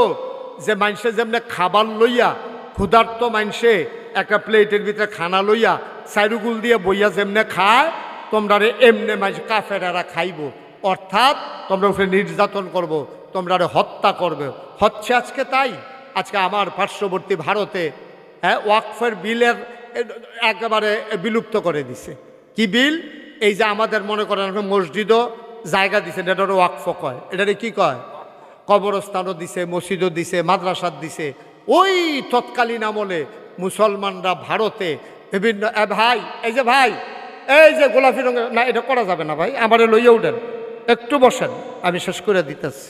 যে মানুষে যেমনি খাবার লইয়া, ক্ষুধার্ত মানুষে একটা প্লেটের ভিতরে খানা লইয়া চাইরুগুল দিয়ে বইয়া যেমনে খায়, তোমরা এমনি মানুষ কাফেরারা খাইব। অর্থাৎ তোমরা উপরে নির্যাতন করব, তোমরা হত্যা করবে। হচ্ছে আজকে তাই। আজকে আমার পার্শ্ববর্তী ভারতে ওয়াকফের বিলের একেবারে বিলুপ্ত করে দিছে। কি বিল? এই যে আমাদের মনে করেন মসজিদও জায়গা দিছে, এটা ওয়াকফ কয়। এটারে কি কয়? কবরস্থানও দিছে, মসজিদও দিছে, মাদ্রাসাত দিছে। ওই তৎকালীন আমলে মুসলমানরা ভারতে বিভিন্ন ভাই, এই যে ভাই, এই যে গোলাপি রঙের, না এটা করা যাবে না ভাই, আমারে লইয়া উঠেন, একটু বসেন, আমি শেষ করে দিতেছি।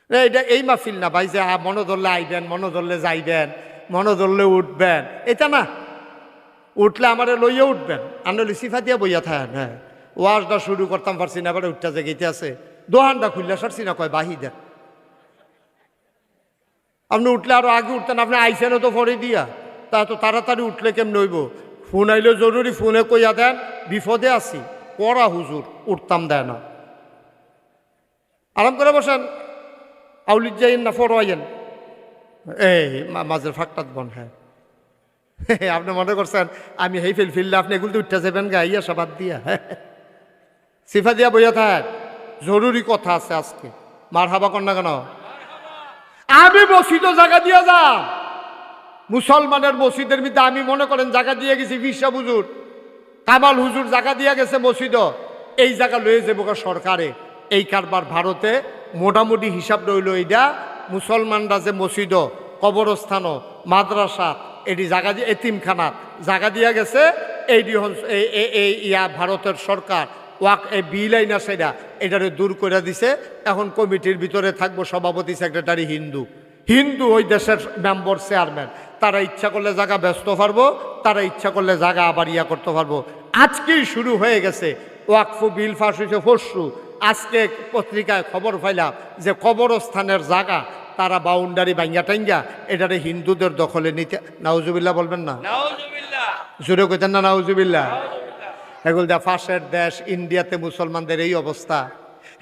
এটা এই মাহফিল না ভাই যে মনে ধরলে আইবেন, মনে ধরলে যাইবেন, মনে ধরলে উঠবেন, এটা না। উঠলে আমারে লইয়া উঠবেন, আনলে সিফা দিয়া বইয়া থাকেন। হ্যাঁ, ওয়াজটা শুরু করতাম পারছি না, এবারে উঠটা জেগেতে আছে, দোহানটা খুললে সারছি না, কয় বাহি দেন। আপনি উঠলে আরো আগে উঠতেন, আপনি আইসেনও তো পরে দিয়া, তা তো তাড়াতাড়ি উঠলে কেমন হইব? ফোন আইলে জরুরি, ফোনে কইয়া দেন বিপদে আছি, পড়া হুজুর, উঠতাম দেয় না। আরাম করে বসেন, আউলিদ যাইন না ফরোয়াইন, এই মাঝের ফাঁকটাত বন। হ্যাঁ, আপনি মনে করছেন আমি হেই ফিললে আপনি এগুলো উঠতে যাবেন গা ইয়া সবাদ দিয়া? সিফা দিয়া বইয়া থাক, জরুরি কথা আছে আজকে। মার হাবা কর না কেন? আমি মসজিদও জায়গা দিয়া যা, মুসলমানের মসজিদের মধ্যে আমি মনে করেন জায়গা দিয়ে গেছি, বিশা হুজুর, কামাল হুজুর জায়গা দিয়া গেছে মসজিদও, এই জায়গা লয়ে যাবো সরকারে। এই কারবার ভারতে মোটামুটি হিসাব রইল এইটা, মুসলমানরা যে মসজিদও, কবরস্থানও, মাদ্রাসা, এটি জায়গা দিয়ে, এতিমখানা জায়গা দিয়া গেছে, এই ভারতের সরকার ওয়াক এই বিল আইনা সেটা এটারে দূর করে দিছে। এখন কমিটির ভিতরে থাকবো সভাপতি, সেক্রেটারি হিন্দু, ওই দেশের মেম্বার, চেয়ারম্যান। তারা ইচ্ছা করলে জায়গা ব্যস্ত পারবো, তারা ইচ্ছা করলে জায়গা আবার ইয়া করতে পারবো। আজকেই শুরু হয়ে গেছে ওয়াকফ বিল পাস হয়েছে পরশু। আজকে পত্রিকায় খবর পাইলাম যে কবরস্থানের জায়গা তারা বাউন্ডারি ভাঙ্গা টাঙ্গা এটারে হিন্দুদের দখলে নিতে। নাউজুবিল্লাহ বলবেন না? জোরে কইতেন না নাউজুবিল্লাহ? এগুল দিয়া পাশের দেশ ইন্ডিয়াতে মুসলমানদের এই অবস্থা,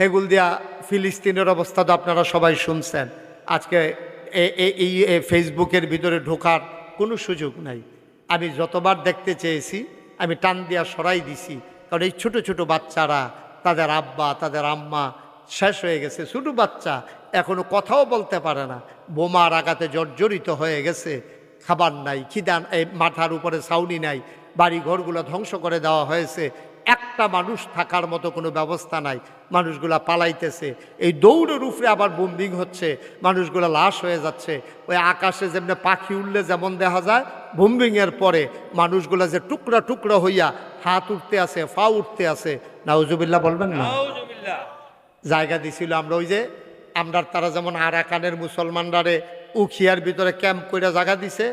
এগুল দিয়া ফিলিস্তিনের অবস্থা তো আপনারা সবাই শুনছেন। আজকে এই ফেসবুকের ভিতরে ঢোকার কোনো সুযোগ নাই। আমি যতবার দেখতে চেয়েছি আমি টান দিয়া সরাই দিছি, কারণ এই ছোট ছোট বাচ্চারা, তাদের আব্বা তাদের আম্মা শেষ হয়ে গেছে, ছোট বাচ্চা এখনো কথাও বলতে পারে না, বোমার আঘাতে জর্জরিত হয়ে গেছে, খাবার নাই, খিদান, এই মাথার উপরে ছাউনি নাই, বাড়ি ঘরগুলো ধ্বংস করে দেওয়া হয়েছে, একটা মানুষ থাকার মতো কোনো ব্যবস্থা নাই, মানুষগুলা পালাইতেছে, এই দৌড়ের উপরে আবার বোম্বিং হচ্ছে, মানুষগুলা লাশ হয়ে যাচ্ছে। ওই আকাশে যেমনি পাখি উঠলে যেমন দেখা যায় বুম্বিংয়ের পরে মানুষগুলা যে টুকরা টুকরা হইয়া হাত উঠতে আছে, পা উঠতে আছে, নাউজুবিল্লাহ বলবেন না? জায়গা দিছিল আমরা ওই যে আমরা তারা যেমন আরাকানের মুসলমানরারে উখিয়ার ভিতরে ক্যাম্প করে জায়গা দিছে,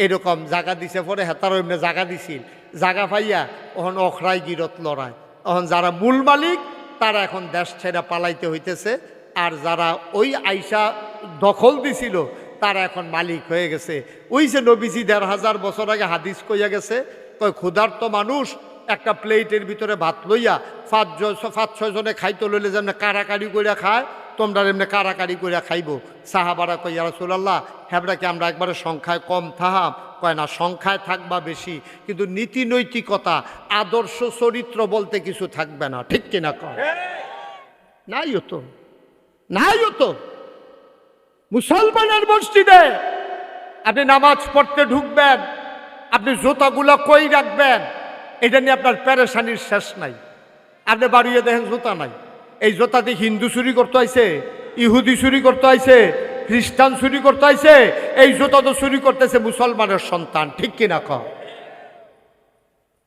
এরকম জায়গা দিছে পরে হেতারও এমনি জায়গা দিছিল, জায়গা পাইয়া ওখান অখরাই গিরত লড়ায়। এখন যারা মূল মালিক তারা এখন দেশ ছেড়ে পালাইতে হইতেছে, আর যারা ওই আইসা দখল দিছিল তারা এখন মালিক হয়ে গেছে। ওই যে নবীজি ১৫০০ বছর আগে হাদিস কইয়া গেছে, কই ক্ষুধার্ত মানুষ একটা প্লেটের ভিতরে ভাত লইয়া ৫-৬ জনে খাইতে লইলে যেমন কারাকারি কইরা খায়, তোমরা এমনি কারাকারি কইরা খাইব। সাহাবারা কই ইয়া রাসূলুল্লাহ, হ্যাবরা কি আমরা একবারে সংখ্যায় কম থাহাম? কয় না, সংখ্যায় থাকবা বেশি, কিন্তু নীতি নৈতিকতা আদর্শ চরিত্র বলতে কিছু থাকবে না। ঠিক কিনা কয়? নাই হতো, নাই হতো। মুসলমানের মসজিদে আপনি নামাজ পড়তে ঢুকবেন, আপনি জুতাগুলো কই রাখবেন, এটা নিয়ে আপনার পেরেশানির শেষ নাই। আপনি বাড়িয়ে দেখেন জুতা নাই, এই জুতা দিয়ে হিন্দু চুরি করতে আইছে, ইহুদি চুরি করতে আইছে, খ্রিস্টান চুরি করতে আইছে, এই জুতা তো চুরি করতেছে মুসলমানের সন্তান। ঠিক কিনা কয়?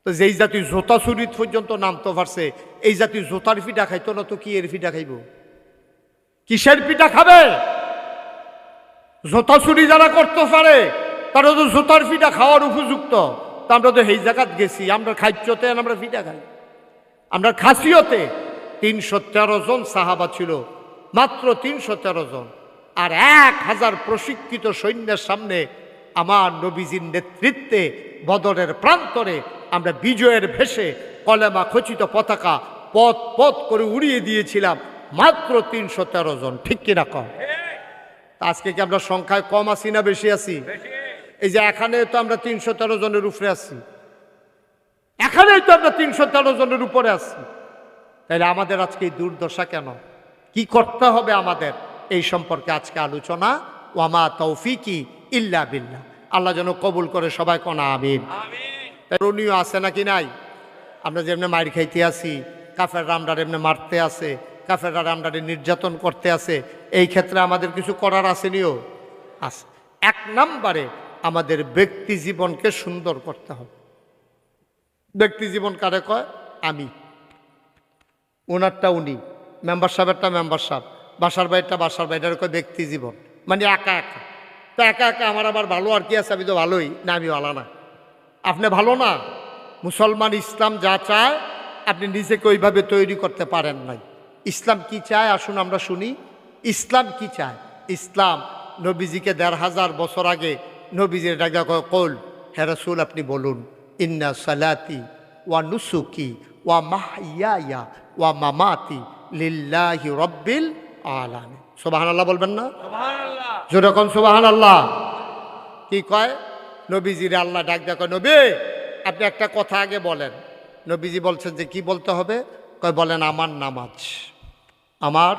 তো যেই জাতি জুতা চুরি পর্যন্ত নামতে পারছে, এই জাতি জুতার পিঠা খাইতো না তো কি এর পিঠা খাইব? কিসের পিঠা খাবে? জুতা চুরি যারা করতে পারে তারা তো জুতার পিঠা খাওয়ার উপযুক্ত। তো আমরা তো এই জায়গাত গেছি, আমরা খাইতে আমরা পিঠা খাই। আমরা খাসিয়তে ৩১৩ জন সাহাবা ছিল, মাত্র ৩১৩ জন, আর ১,০০০ প্রশিক্ষিত সৈন্যের সামনে আমার নবীজির নেতৃত্বে বদরের প্রান্তরে আমরা বিজয়ের ভেসে কলেমা খচিত পতাকা পথ পথ করে উড়িয়ে দিয়েছিলাম, মাত্র ৩১৩ জন। ঠিক কিনা কম? আজকে কি আমরা সংখ্যায় কম আছি না বেশি আছি? এই যে এখানে তো আমরা ৩১৩ জনের উপরে আছি, এখানেই তো আমরা ৩১৩ জনের উপরে আছি। তাহলে আমাদের আজকে এই দুর্দশা কেন? কি করতে হবে আমাদের? এই সম্পর্কে আজকে আলোচনা। ওয়ামা তৌফিকি ইল্লা বিল্লাহ। আল্লাহ যেন কবুল করে, সবাই কোনা আমিন। করণীয় আছে নাকি নাই? আমরা যেমনি মাইর খাইতে আছি, কাফের রামডার এমনি মারতে আছে, কাফের রামডারে নির্যাতন করতে আছে, এই ক্ষেত্রে আমাদের কিছু করার আসেনিও আছে। ১ নম্বরে আমাদের ব্যক্তি জীবনকে সুন্দর করতে হবে। ব্যক্তি জীবন কারে কয়? আমি, ওনারটা উনি, মেম্বার সাহেবেরটা মেম্বার সাহেব, বাসার বাড়িটা বাসার বাড়িটার কয় ব্যক্তি জীবন, মানে একা একা। তো একা একা আমার আবার ভালো আর কি আছে? আমি তো ভালোই না, আমি ভালো না, আপনি ভালো না। মুসলমান ইসলাম যা চায় আপনি নিজেকে ওইভাবে তৈরি করতে পারেন নাই। ইসলাম কি চায় আসুন আমরা শুনি। ইসলাম কি চায়? ইসলাম নবীজিকে ১৫০০ বছর আগে নবীজির ডাকা কল, হে রাসূল আপনি বলুন, ইন্না সালাতি ওয়া নুসুকি ওয়া মাহইয়ায়া ওয়া মামাতি লিল্লাহি রাব্বিল আলামিন। সুবহানাল্লাহ বলবেন না? সুবহানাল্লাহ, জোরে কোন সুবহানাল্লাহ। কি কয়? নবীজিরে আল্লাহ ডাক দেয়, নবী আপনি একটা কথা আগে বলেন। নবীজি বলছেন যে কি বলতে হবে? কয় বলেন আমার নামাজ, আমার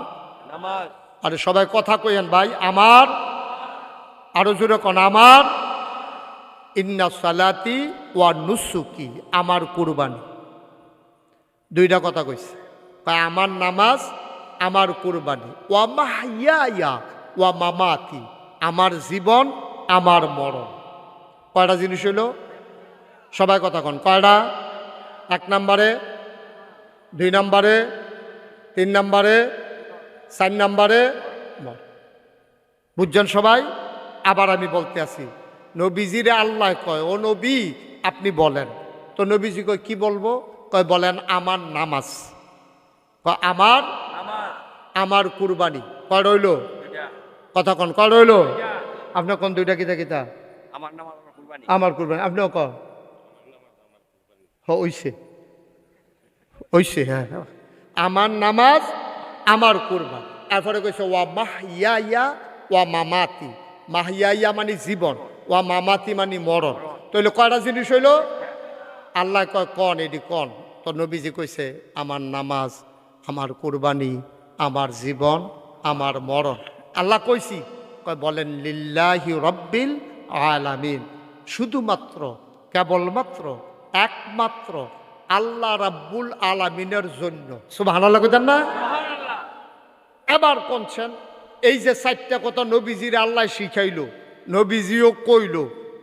নামাজ। আরে সবাই কথা কইেন ভাই, আমার, আরো জোরে কোন আমার, ইন্না সালাতি ওয়া নুসুকি, আমার কুরবানি। দুইটা কথা কইছে, আমার নামাজ, আমার কুরবানি, ওয়া মাহইয়ায়া ওয়া মামাতি, আমার জীবন, আমার মরণ। কয়টা জিনিস হইল? সবাই কথা কন, কয়টা? ১ নম্বরে, ২ নম্বরে, ৩ নম্বরে, ৪ নম্বরে। বুঝছেন সবাই? আবার আমি বলতে আছি, নবীজিরে আল্লাহ কয়, ও নবী আপনি বলেন। তো নবীজি কয় কি বলবো? কয় বলেন আমার নামাজ, আমার, আমার কুরবানি। কয় রইল? কথা কন, কয় রইল? আপনার কোন দুইটা? কিতা কিতা? আমার কুরবানি। আপনিও কন। হইছে হইছে, হ্যাঁ, আমার নামাজ, আমার কুরবানি। এরপরে কইছে ওয়া মাহইয়ায়া ওয়া মামাতি, মাহইয়ায়া মানে জীবন, ওয়া মামাতি মানে মরণ। তাহলে কয়টা জিনিস হইল? আল্লাহ কয় কন, এটি কন। তো নবীজি কইছে আমার নামাজ, আমার কুরবানি, আমার জীবন, আমার মরণ। আল্লাহ কইছি, কয় বলেন লিল্লাহি রাব্বিল আলামিন, শুধুমাত্র, কেবলমাত্র, একমাত্র আল্লাহ রাব্বুল আলামিনের জন্য। সুবহানাল্লাহ কইতেন না? এবার কোনছেন এই যে ৪টা কথা নবীজির আল্লাহ শিখাইল, নবীজিও কইল,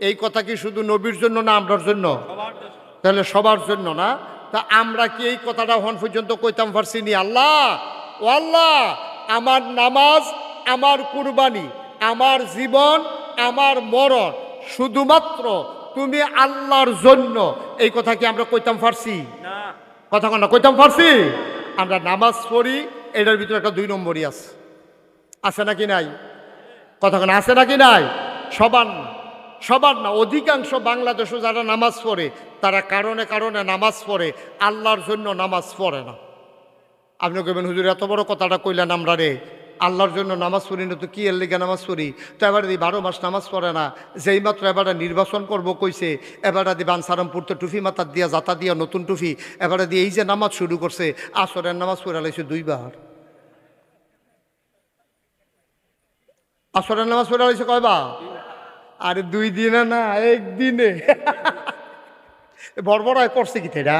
এই কথা কি শুধু নবীর জন্য না আমরার জন্য? তাহলে সবার জন্য না? তা আমরা কি এই কথাটা হন পর্যন্ত কইতাম পারছি নি? আল্লাহ, ও আল্লাহ, আমার নামাজ, আমার কুরবানি, আমার জীবন, আমার মরণ শুধুমাত্র তুমি আল্লাহর জন্য, এই কথা কি আমরা কইতাম পারছি? কথা কন না, কইতাম পারছি? আমরা নামাজ পড়ি, এটার ভিতরে একটা 2 নম্বরই আছে, আছে নাকি নাই? কথা কন, আছে নাকি নাই? সবার না, সবার না, অধিকাংশ বাংলাদেশে যারা নামাজ পড়ে তারা কারণে কারণে নামাজ পড়ে, আল্লাহর জন্য নামাজ পড়ে না। আপনি কইবেন হুজুর এত বড় কথাটা কইলেন আমরা রে, আল্লাহর জন্য নামাজ পড়ি না তো কি এর লেগে নামাজ পড়ি? তো এবার দি 12 মাস নামাজ পড়ে না, যেই মাত্র এবারে নির্বাচন করব কইছে, এবারে দি বানসারাম পড়তে টুফি মাথার দিয়া জাতা দিয়া নতুন টুফি, এবারে দিয়ে এই যে নামাজ শুরু করছে, আসরের নামাজ পড়ে লাইছে 2 বার। আসরের নামাজ পড়ে লাইছে কয়বার? আরে 2 দিনে না, 1 দিনে। বড় করছে কি তেরা?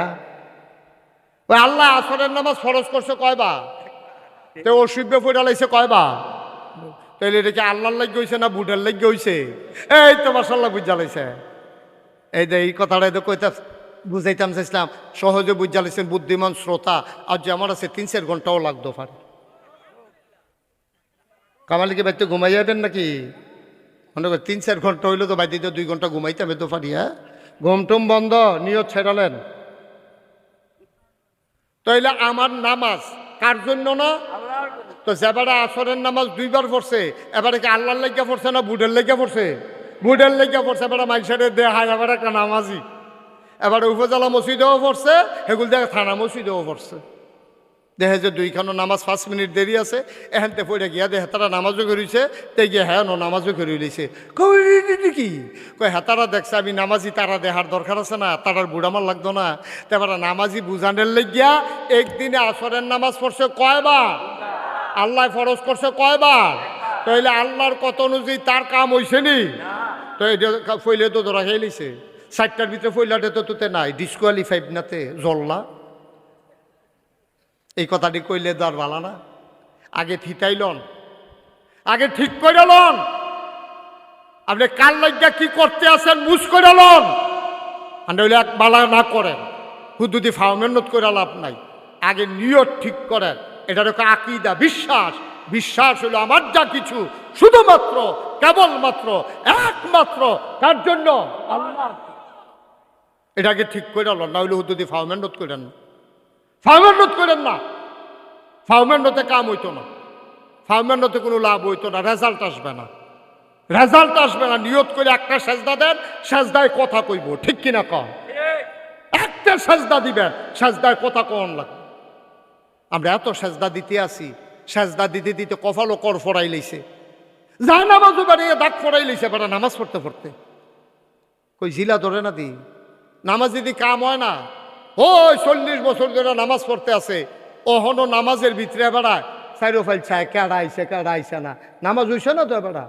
ওই আল্লাহ আসরের নামাজ ফরজ করছে কয়বার? তো অসুব্বে পড়ে লাইছে কয়বার? তাইলে এটা কি আল্লাহর লাগি হইছে না বুডের লাগি হইছে? এই তো মাশাআল্লাহ বুঝা লাইছে। এই যে এই কথাটা তো কইতা বুঝাইতাম চাইছিলাম, সহজে বুঝা লাইছেন বুদ্ধিমান শ্রোতা। আর যে আমার আছে 3-4 ঘন্টাও লাগতো পারে। কামালিকে বাইতে ঘুমাই যাবেন নাকি? মনে করেন 3-4 ঘন্টা হইলে তো বাইতে 2 ঘন্টা ঘুমাইতাম তো পারি। হ্যাঁ, ঘুমটুম বন্ধ, নিয়ত ছেড়ালেন। তাইলে আমার নামাজ কার জন্য না? তো যেবারে আসরের নামাজ 2 বার পড়ছে, এবারে কি আল্লাহর লাগিয়া পড়ছে না বুডের লাগিয়া পড়ছে? বুডের লাগিয়া পড়ছে। এবারে মাইসারে দেহায় এবার একটা নামাজি, এবারে উপজেলা মসজিদেও পড়ছে, সেগুলো দেখে থানা মসজিদেও পড়ছে। দেখে যে 2খানো নামাজ 5 মিনিট দেরি আছে, এখানতে পড়ে গিয়া দেখে তারা নামাজও করিছে, তে গিয়ে হ্যাঁ নামাজও করি লইছে। কি কয় হেতারা দেখছে আমি নামাজি, তারা দেহার দরকার আছে না, তারার বুড়ামার লাগতো না? তো এবার নামাজি বুঝানের লেগিয়া একদিনে আসরের নামাজ পড়ছে কয়বার? আল্লাহ ফরজ করছে কয়বার? তাইলে আল্লাহর কত অনুযায়ী তার কাম হইছে নি? তো এটা ফইলে তো ধরা খেয়ে লিছে, 4টার ভিতরে ফইলাটে তো তোতে নাই, ডিসকোয়ালিফাইড নাতে জল্লা। এই কথাটি কইলে তো আর ভালো না। আগে থিতাইলন, আগে ঠিক করে লন, আপনি কার লাগিয়া কি করতে আছেন বুঝ করে লন। হইলে এক বালা না করেন, হুদুদি ফাউমেন্নত করে লাভ নাই। আগে নিয়ত ঠিক করেন, এটার আকীদা, বিশ্বাস। বিশ্বাস হলো আমার যা কিছু শুধুমাত্র কেবলমাত্র একমাত্র কার জন্য? আল্লাহ। এটাকে ঠিক করে লন, না হইলে হুদুদি ফাউমেন্নত করেন না, ফাউমেন্নত করেন না। ফাউমেন্টতে কাম হইতো না, ফাউমেন্টতে কোনো লাভ হইতো না, রেজাল্ট আসবে না, রেজাল্ট আসবে না। নিয়ত করে একটা সেজদা দেন, সেজদায় কথা কইব, ঠিক কিনা কন? একটা সেজদা দিবেন, সেজদায় কথা কন লাগবে। আমরা এত সেজদা দিতে আসি, সেজদা দিতে দিতে কপালও কর ফড়াই লইছে, যায় নামাজও বাড়িয়ে দাগ ফড়াই লইছে। বেটা নামাজ পড়তে পড়তে কই জিলা ধরে না দি, নামাজ দিদি কাম হয় না। ওই 40 বছর ধরে নামাজ পড়তে আছে, ওহনো নামাজের ভিতরে বেড়ায় চাইরো ফাইল চায়, কেডা আইছে না, নামাজ হইছে না তো বেড়া।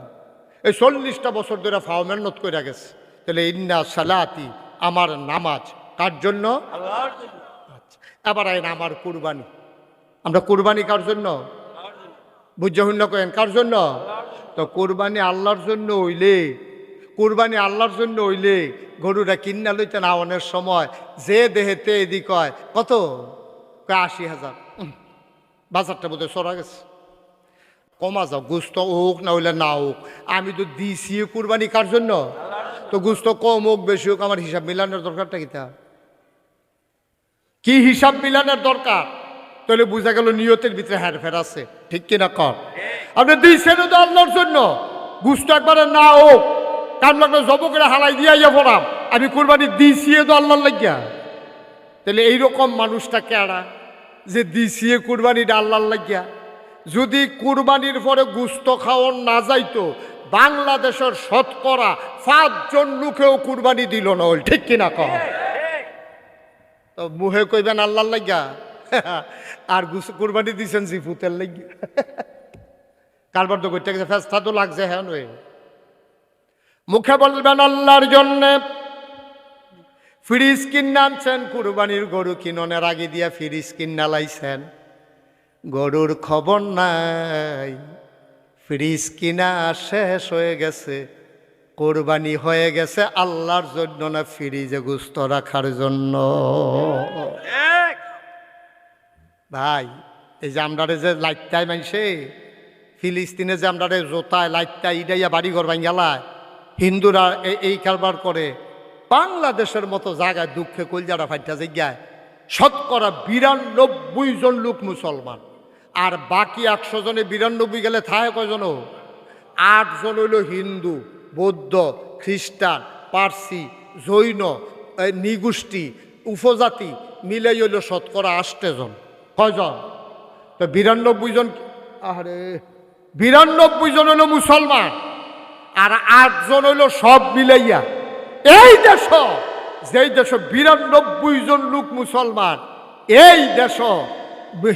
এই 40টা বছর ধরে ফাওমেন্নত করে গেছে। তাহলে ইন্না সালাতি, আমার নামাজ কার জন্য? আচ্ছা, এবার আইন আমার কুরবানি। আমরা কুরবানি কার জন্য? বুঝে হইন কেন কার জন্য? তো কুরবানি আল্লাহর জন্য হইলে, কুরবানি আল্লাহর জন্য হইলে গরুটা কিনা লইতে না অনেক সময় যে দেহেতে এদিক হয় কত 80,000, বাজারটা বোধহয় সরা গেছে, কমা যাও, গুস্ত হোক না হইলে না হোক, আমি তো দিছি কুরবানি কার জন্য? তো গুস্ত কম হোক বেশি হোক আমার হিসাব মিলানোর দরকারটা কি হিসাব মিলানোর দরকার? তাহলে বোঝা গেল নিয়তের ভিতরে হেরফের আছে, ঠিক কিনা কর? আপনি দিয়েছেন তো আল্লাহর জন্য, গুস্ত একবারে না হোক, কার লাগলো জব করে হালাই দিয়া পড়াম, আমি কুরবানি দিছি তো আল্লাহর লাগিয়া। তাহলে এইরকম মানুষটা কেডা যে দিছি কুরবানিটা আল্লাহর লাগিয়া? যদি কুরবানির পরে গুস্ত খাওয়ান না যাইতো, বাংলাদেশের শতকরা 5 জন লোকেও কুরবানি দিল না, হল ঠিক কিনা কর? তো মুহে কইবেন আল্লাহর লাগিয়া, আর কুরবানি দিছেন জিফুতের লাগিয়া। কারবার তো করতে গেছে, ফেস্তা তো লাগছে। হ্যাঁ নয়, মুখে বলবেন আল্লাহর জন্যে। ফ্রিজ কিনে আনছেন, কুরবানির গরু কিননের আগে দিয়া ফ্রিজ কিনা লাইছেন, গরুর খবর নাই, ফ্রিজ কিনা শেষ হয়ে গেছে, কোরবানি হয়ে গেছে আল্লাহর জন্য না ফ্রিজে গোস্ত রাখার জন্য? ভাই এই যে আমরা যে লাইটটাই মানছে ফিলিস্তিনে যে আমরা জোতায় লাইটটাই ইডাইয়া বাড়িঘর ভাঙ্গালায় হিন্দুরা এই কারবার করে, বাংলাদেশের মতো জায়গায় দুঃখে কলজারা ফাইটা জায়গায় শতকরা 92 জন লোক মুসলমান, আর বাকি 100 জনে 92 গেলে থাকে কয়জন? 8 জন হইল হিন্দু, বৌদ্ধ, খ্রিস্টান, পার্সি, জৈন, নিগোষ্ঠী, উপজাতি মিলে হইল শতকরা 8 জন। কয়জন? তো 92 জন, আরে 92 জন হইল মুসলমান আর 8 জন হইল সব মিলাইয়া। এই দেশ, যেই দেশ 92 জন লোক মুসলমান, এই দেশ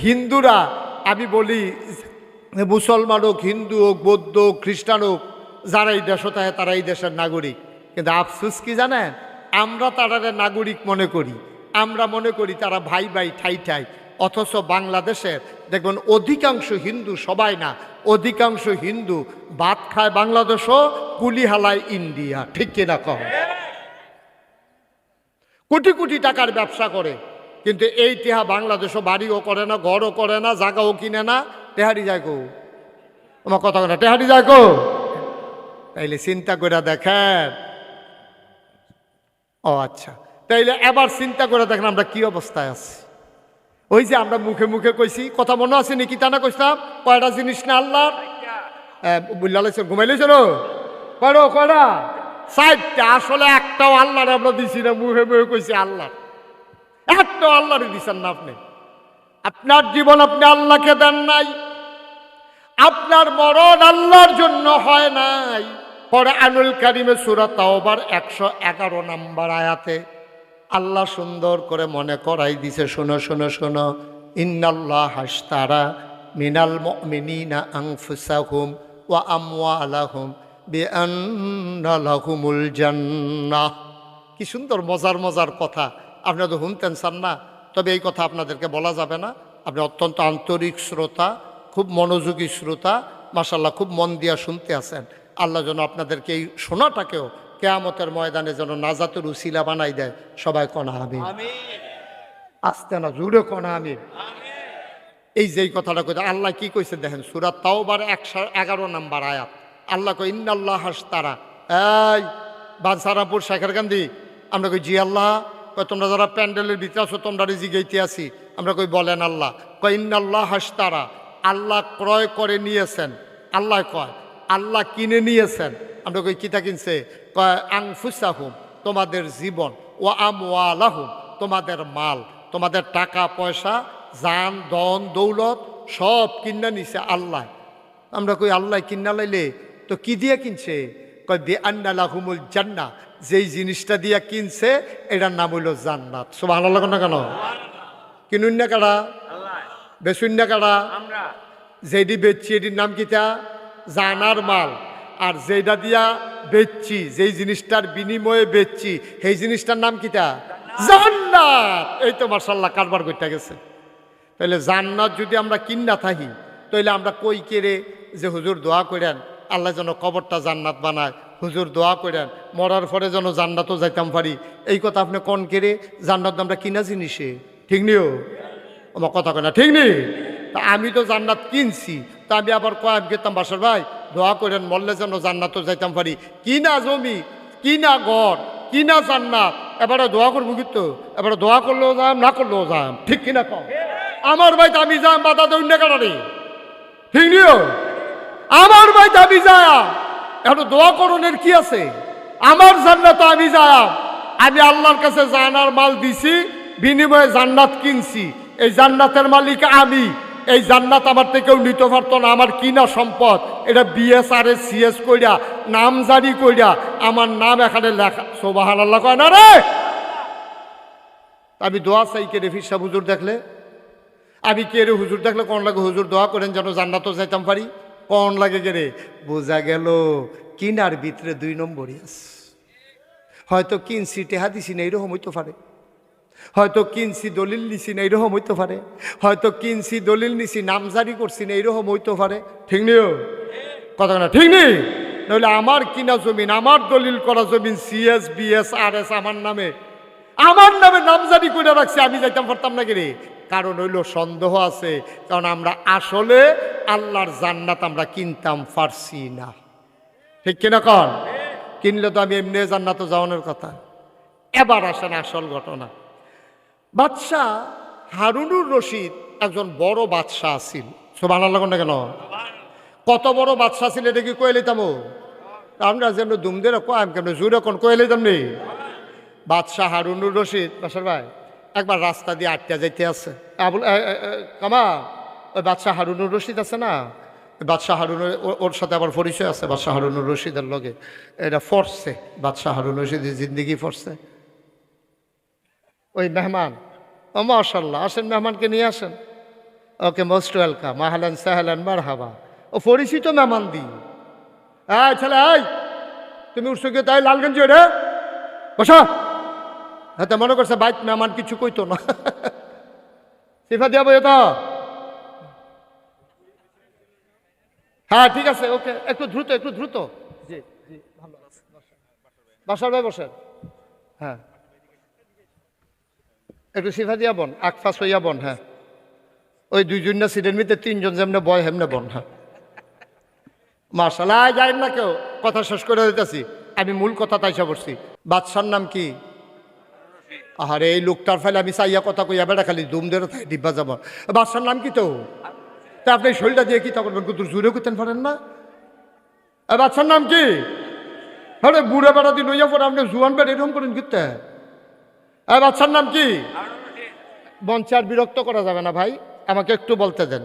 হিন্দুরা, আমি বলি মুসলমান হোক, হিন্দু হোক, বৌদ্ধ হোক, খ্রিস্টান হোক, যারা এই দেশ থাকে তারা এই দেশের নাগরিক। কিন্তু আফসোস কি জানেন, আমরা তাদের নাগরিক মনে করি, আমরা মনে করি তারা ভাই ভাই ঠাই ঠাই। অথচ বাংলাদেশের দেখবেন অধিকাংশ হিন্দু, সবাই না, অধিকাংশ হিন্দু ভাত খায় বাংলাদেশও, কুলি হালায় ইন্ডিয়া। ঠিক কিনা কহ? কোটি কোটি টাকার ব্যবসা করে, কিন্তু এই টেহা বাংলাদেশও বাড়িও করে না, ঘরও করে না, জায়গাও কিনে না, টেহারি যায় কো? আমার কথা না, টেহারি যায় কো? তাইলে চিন্তা করে দেখেন। ও আচ্ছা, তাইলে এবার চিন্তা করে দেখেন আমরা কি অবস্থায় আছি। ওই যে আমরা মুখে মুখে কইছি, কথা মনে আছে নাকি তা না কইতাম? কয়টা জিনিস না আল্লাহ বুঝলাম, ঘুমাইলেছিল কয়টা? কয়টা? 4টা। আসলে একটাও আল্লাহরে আমরা দিছি না, মুখে মুখে কইছি আল্লাহ, একটাও আল্লাহরে দিছেন না আপনি। আপনার জীবন আপনি আল্লাহকে দেন নাই, আপনার মরণ আল্লাহর জন্য হয় নাই। কোরআনুল কারীমে সূরা তাওবার 111 নম্বর আয়াতে আল্লাহ সুন্দর করে মনে করাই দিছে, শোনো শোনো শোনো, ইন্নাল্লাহা আশতারা মিনাল মুমিনিনা আনফুসাহুম ওয়া আমওয়ালাহুম বিআন্না লাহুমুল জান্নাহ। কি সুন্দর মজার মজার কথা, আপনারা তো শুনতেন চান না, তবে এই কথা আপনাদেরকে বলা যাবে না। আপনি অত্যন্ত আন্তরিক শ্রোতা, খুব মনোযোগী শ্রোতা, মাশাআল্লাহ খুব মন দিয়া শুনতে আছেন। আল্লাহ যেন আপনাদেরকে এই শোনাটাকেও কিয়ামতের ময়দানে যেন নাজাতের উসিলা বানাই দেয়। সবাই কনা আমিন। আসতে না, জুড়ে কনা আমিন। এই যে কথাটা কইতে আল্লাহ কি কইছে দেখেন, সূরা তাওবার 111 নম্বর আয়াত। আল্লাহ কই ইন্নাল্লাহা আশতারা। এই বাদশারাপুর শেখের গান্ধী, আমরা কই জি আল্লাহ। কই তোমরা যারা প্যান্ডেলের ভিতরে আছো তোমরা জিগাইতে আসি। আমরা কই বলেন আল্লাহ। কই ইন্নাল্লাহা আশতারা, আল্লাহ ক্রয় করে নিয়েছেন। আল্লাহ কয় আল্লাহ কিনে নিয়েছেন। আমরা কই কিতা কিনছে? কয় আনফুসাহুম, তোমাদের জীবন, ওয়া আমওয়ালাহুম, তোমাদের মাল, তোমাদের টাকা পয়সা, জান ধন দৌলত সব কিনা নিছে আল্লাহ। আমরা কই আল্লাহ কিনা লাইলে তো কি দিয়ে কিনছে? কয় বিআন্না লাহুমুল জান্নাহ, যেই জিনিসটা দিয়ে কিনছে এটার নাম হইল জান্নাত। সুবহানাল্লাহ না কেন? কিনুন না কারা? বেচুন না কারা? যেটি বেচছি এটির নাম কিতা? জানার মাল। আর যেটা দিয়া বেচছি, যেই জিনিসটার বিনিময়ে বেচছি, সেই জিনিসটার নাম কিতা? জান্নাত। এই তো মাশাআল্লাহ কারবার করতে গেছে। তাহলে জান্নাত যদি আমরা কিন্না থাকি, তাহলে আমরা কই কেড়ে যে হুজুর দোয়া করেন আল্লাহ যেন কবরটা জান্নাত বানায়, হুজুর দোয়া করেন মরার পরে যেন জান্নাতও যাইতাম পারি, এই কথা আপনি কোন কেড়ে? জান্নাত আমরা কিনা জিনিসে, ঠিক নিও? আমার কথা কয় না, ঠিক নেই? তা আমি তো জান্নাত কিনছি, তা আমি আবার কয় আমি গেতাম বাসার ভাই দোয়া করেন মরলে যেন জান্নাতও যাইতাম পারি। কিনা জমি, কিনা ঘর, কিনা জান্নাত, এবারে দোয়া করবো কিন্তু, এবারে দোয়া করলেও যাম, না করলেও যাম, ঠিক কিনা কম? আমার ভাই আমি যাম, বাধা দৈন্য কারণে, ঠিক নিও? আমার ভাই আমি যাম, এখন দোয়া করণের কি আছে? আমার জান্নাত আমি যাম, আমি আল্লাহর কাছে জানার মাল দিছি, বিনিময়ে জান্নাত কিনছি, এই জান্নাতের মালিক আমি। এই জান্নাত আমার থেকেও নিতে পারতো না, আমার কিনা সম্পদ। এটা বিএসআরএস সিএস কইরা নাম জারি কইরা আমার নাম এখানে লেখা। সুবহানাল্লাহ কয় না রে? আমি দোয়া চাই কে রে? ফিরসা হুজুর দেখলে আমি কে রে? হুজুর দেখলে কোন লাগে? হুজুর দোয়া করেন যেন জান্নাতও যাইতাম পারি, কোন লাগে কে রে? বোঝা গেল কিনার ভিতরে 2 নম্বরই আছে। হয়তো কিনছি টেহা দিছি না, এইরকম হইতে পারে। হয়তো কিনছি দলিল নিছি না, এইরকম হইতে পারে। হয়তো কিনছি দলিল নিছি নামজারি করছি না, এইরকম হইতে পারে, ঠিক নেই? কথা না, ঠিক নেই? নইলে আমার কিনা জমিন, আমার দলিল করা জমিন সিএস বিএস আর এস আমার নামে নামজারি করে রাখছে, আমি যাইতাম পারতাম না রে। কারণ হইল সন্দেহ আছে, কারণ আমরা আসলে আল্লাহর জান্নাত আমরা কিনতাম পারছি না, ঠিক কিনা কন? কিনলে তো আমি এমনি জান্নাতে যাওয়ানোর কথা। এবার আসেন আসল ঘটনা। বাদশাহ হারুনুর রশিদ একজন বড় বাদশাহ ছিল। সুবহানাল্লাহ না কেন? কত বড় বাদশাহ ছিল এটা কি কয়ে লইতাম? আমরা যেমন দুমদের কম কেন জোরে কোন কয়ে লইতাম নেই। বাদশাহ হারুনুর রশিদ বাসার ভাই একবার রাস্তা দিয়ে আটটা যাইতে আছে। কামা ওই বাদশাহ হারুনুর রশিদ আছে না, বাদশাহ হারুনুর ওর সাথে আবার পরিচয় আছে বাদশাহ হারুনুর রশিদের লগে। এটা ফরছে বাদশাহ হারুনুর রশিদের জিন্দিগি ফরছে। ওই মেহমান, ও মাশাআল্লাহ, আসেন মেহমানকে নিয়ে আসেন। ওকে মোস্ট ওয়েলকাম, আহলান সাহলান মারহাবা। ও পরিচিত মেহমান দি। এই ছেলে, এই তুমি উঠছো কি তাই লালগঞ্জ রে বসা। হ্যাঁ মনে করছে বাইক মেহমান কিছু কইতো না। সিফা দিয়া বই তো। হ্যাঁ ঠিক আছে, ওকে, একটু দ্রুত একটু দ্রুত। জি জি ভালো আছে। বাসার ভাই বসেন। হ্যাঁ একটু সিফা দিয়া বন, আকফাস হইয়া বন। হ্যাঁ ওই দুইজন না সিটের মধ্যে তিনজন যেমনে বয় হেমনে বন। হ্যাঁ মাশাআল্লাহ, যাই না কেউ, কথা শেষ করে দিতেছি, আমি মূল কথা তাইসা পড়ছি। বাদশার নাম কি? আরে এই লোকটার ফেলে আমি চাইয়া কথা কইয়া বেড়া খালি দুম ধরে থাকে ডিব্বা যাব। বাদশার নাম কি তো? তা আপনি শরীরটা দিয়ে কি তা করবেন? কিন্তু জুড়ে করতেন পারেন না। বাদশার নাম কি? আরে বুড়ে বেড়া দিন লইয়া পরে আপনি জুয়ান বেড়া এরকম করেন কিতে? বাদশার নাম কি? মঞ্চে আর বিরক্ত করা যাবে না ভাই, আমাকে একটু বলতে দেন।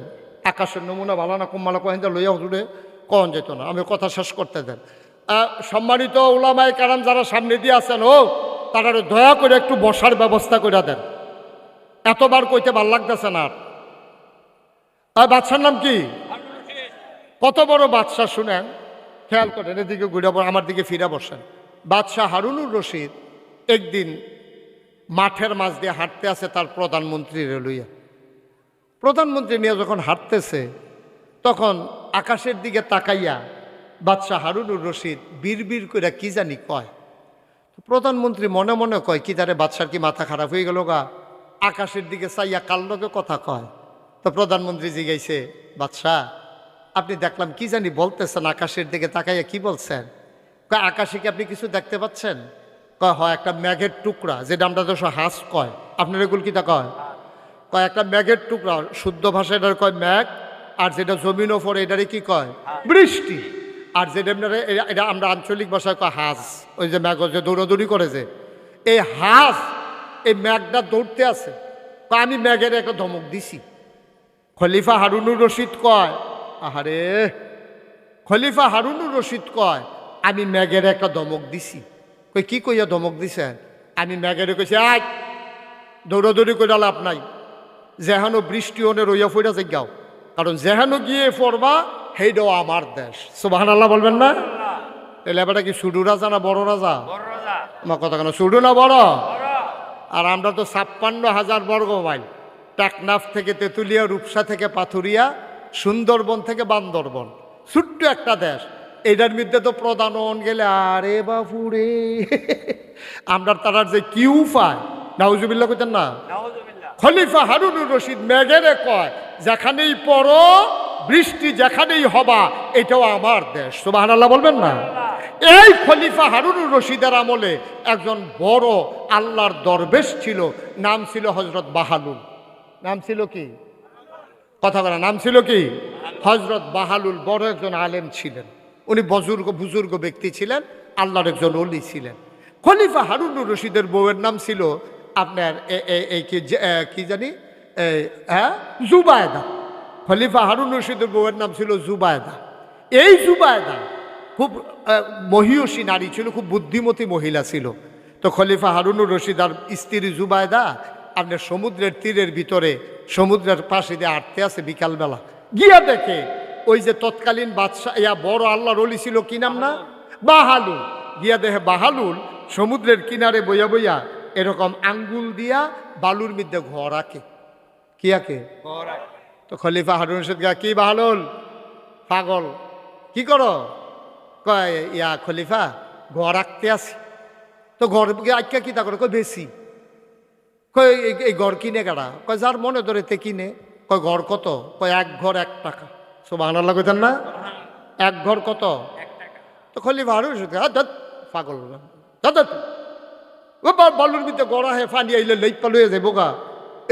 আকাশের নমুনা ভালো না কম ভালো কহেন লইয়া হুজুরে কন যেত না, আমি কথা শেষ করতে দেন। সম্মানিত উলামায়ে কেরাম যারা সামনে দিয়ে আছেন, ও তারা দয়া করে একটু বসার ব্যবস্থা করে দেন, এতবার কইতে ভাল লাগতেছে না। আর বাদশার নাম কি? কত বড় বাদশাহ শুনেন, খেয়াল করেন, এদিকে ঘুরে আমার দিকে ফিরে বসেন। বাদশাহ হারুনুর রশিদ একদিন মাঠের মাঝ দিয়ে হাঁটতে আছে তার প্রধানমন্ত্রী লইয়া। প্রধানমন্ত্রী নিয়ে যখন হাঁটতেছে তখন আকাশের দিকে তাকাইয়া বাদশাহ হারুনুর রশিদ বিড়বিড় করে কি জানি কয়। প্রধানমন্ত্রী মনে মনে কয় কি তারে বাদশার কি মাথা খারাপ হয়ে গেল গা, আকাশের দিকে চাইয়া কার লগে কথা কয়। তো প্রধানমন্ত্রী জিজ্ঞাসে, বাদশাহ আপনি দেখলাম কি জানি বলতেছেন, আকাশের দিকে তাকাইয়া কি বলছেন? কয় আকাশে কি আপনি কিছু দেখতে পাচ্ছেন? কয় হয় একটা মেঘের টুকরা, যেটা আমরা তো হাঁস কয়, আপনার এগুলো কি তা কয়? কয় একটা মেঘের টুকরা, শুদ্ধ ভাষায় এটার কয় মেঘ, আর যেটা জমিন ওপরে এটারে কি কয়? বৃষ্টি। আর যেটা এটা আমরা আঞ্চলিক ভাষায় কয় হাঁস। ওই যে মেঘ যে দৌড়াদৌড়ি করে, যে এই হাঁস এই মেঘটা দৌড়তে আছে, আমি মেঘের একটা ধমক দিছি। খলিফা হারুনুর রশিদ কয়, আহারে, খলিফা হারুনুর রশিদ কয় আমি মেঘের একটা ধমক দিছি। কই কি কইয়া ধমক দিছেন? আমি মেঘের কইছি আজ দৌড়াদৌড়ি করে লাভ নাই, যেহানো বৃষ্টি হনে রইয়া ফইরা যাও, কারণ যেহানো গিয়ে পড়বা সেইটাও আমার দেশ। সুবহানাল্লাহ বলবেন না? তাহলে এবারটা কি সুডু রাজা না বড় রাজা? আমার কথা কেন, সুডু না বড়? আর আমরা তো 56,000 বর্গ মাইল, টেকনাফ থেকে তেঁতুলিয়া, রূপসা থেকে পাথুরিয়া, সুন্দরবন থেকে বান্দরবন, ছোট্ট একটা দেশ। এটার মধ্যে তো প্রধান গেলে আরে বাপুরে, আমরা তারার যে কিউ পায়, নাউজুবিল্লাহ কইতেন না? খলিফা হারুনুর রশিদ মেঘেরে কয় যেখানেই পড়ো বৃষ্টি যেখানেই হবা এটাও আমার দেশ। সুবহানাল্লাহ বলবেন না? এই খলিফা হারুনুর রশিদের আমলে একজন বড় আল্লাহর দরবেশ ছিল, নাম ছিল হযরত বাহালুল। নাম ছিল কি? কথা বলা, নাম ছিল কি? হযরত বাহালুল। বড় একজন আলেম ছিলেন উনি, বুজুর্গ ব্যক্তি ছিলেন, আল্লাহর একজন ওলি ছিলেন। খলিফা হারুনুর রশিদের বউয়ের নাম ছিল আপনার কি জানি, হ্যাঁ, জুবায়দা। খলিফা হারুনুর রশিদের বউয়ের নাম ছিল জুবায়দা। এই জুবায়দা খুব মহিয়সী নারী ছিল, খুব বুদ্ধিমতী মহিলা ছিল। তো খলিফা হারুনুর রশিদ আর স্ত্রী জুবায়দা আপনার সমুদ্রের তীরের ভিতরে, সমুদ্রের পাশে দিয়ে হাঁটতে আছে বিকালবেলা, গিয়া দেখে ওই যে তৎকালীন বাদশাহ বড় আল্লাহর ওলি ছিল, কি নাম না? বাহালুল। গিয়া দেখে বাহালুল সমুদ্রের কিনারে বইয়া বইয়া এরকম আঙ্গুল দিয়া বালুর মধ্যে ঘর আঁকে। কি আঁকে? তো খলিফা হারুন রশিদ গা, কি বাহালুল পাগল, কি করো? কয় ইয়া খলিফা ঘর আঁকতে আসি, তো ঘর আঁকা কি তা করে কয় বেশি, কয় এই ঘর কিনে কারা, কয় যার মনে ধরে তে কিনে, কয় ঘর কত, কয় এক ঘর 1 টাকা। সুবহানাল্লাহ কইতেন না? এক ঘর কত? তো খলিফা হারুন পাগল বালুর ভিতরে গড়া হে ফানি আইলে লেট পালুয়ে যাবো গা,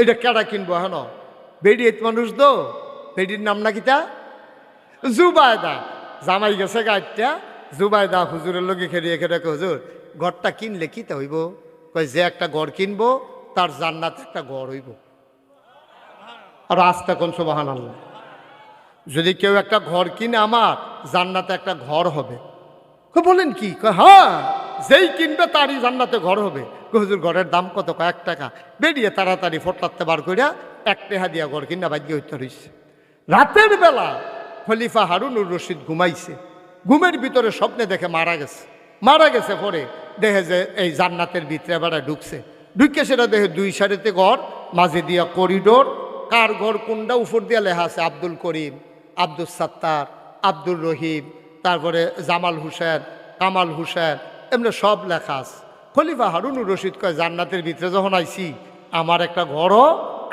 এটা কেডা কিনবো হেন, বেডি এত মানুষ দো, বেডির নাম না কিতা জুবায়দা, জামাই গেছে গাড়িটা, জুবায়দা হুজুরের লগে খেলিয়ে খেলে হুজুর ঘরটা কিনলে কিতা হইব, কয় যে একটা ঘর কিনবো তার জান্নাতে একটা ঘর হইব। আর আস্তে কোন সুবহানাল্লাহ, যদি কেউ একটা ঘর কিনে আমার জান্নাতে একটা ঘর হবে। বলেন কি? হ্যাঁ, যেই কিনবে তারই জান্নাতে ঘর হবে। হুজুর ঘরের দাম কত? 1 টাকা। বেরিয়ে তাড়াতাড়ি ফটলাতে বার করিয়া 1 টাকা দিয়া ঘর কিনা ভাগ্য হইতে রইছে। রাতের বেলা খলিফা হারুনুর রশিদ ঘুমাইছে, ঘুমের ভিতরে স্বপ্নে দেখে মারা গেছে। মারা গেছে পরে দেখে যে এই জান্নাতের ভিতরে বেড়া ঢুকছে, ঢুকে সেটা দেখে 2 সারিতে ঘর, মাঝে দিয়া করিডোর, কার ঘর কোনটা উপর দিয়া লেখা আছে আব্দুল করিম, আব্দুল সাত্তার, আব্দুল রহিম, তারপরে জামাল হুসেন, কামাল হুসেন, এমনি সব লেখা আছে। খলিফা হারুনুর রশিদ কয় জান্নাতের ভিতরে যখন আইছি আমার একটা ঘরও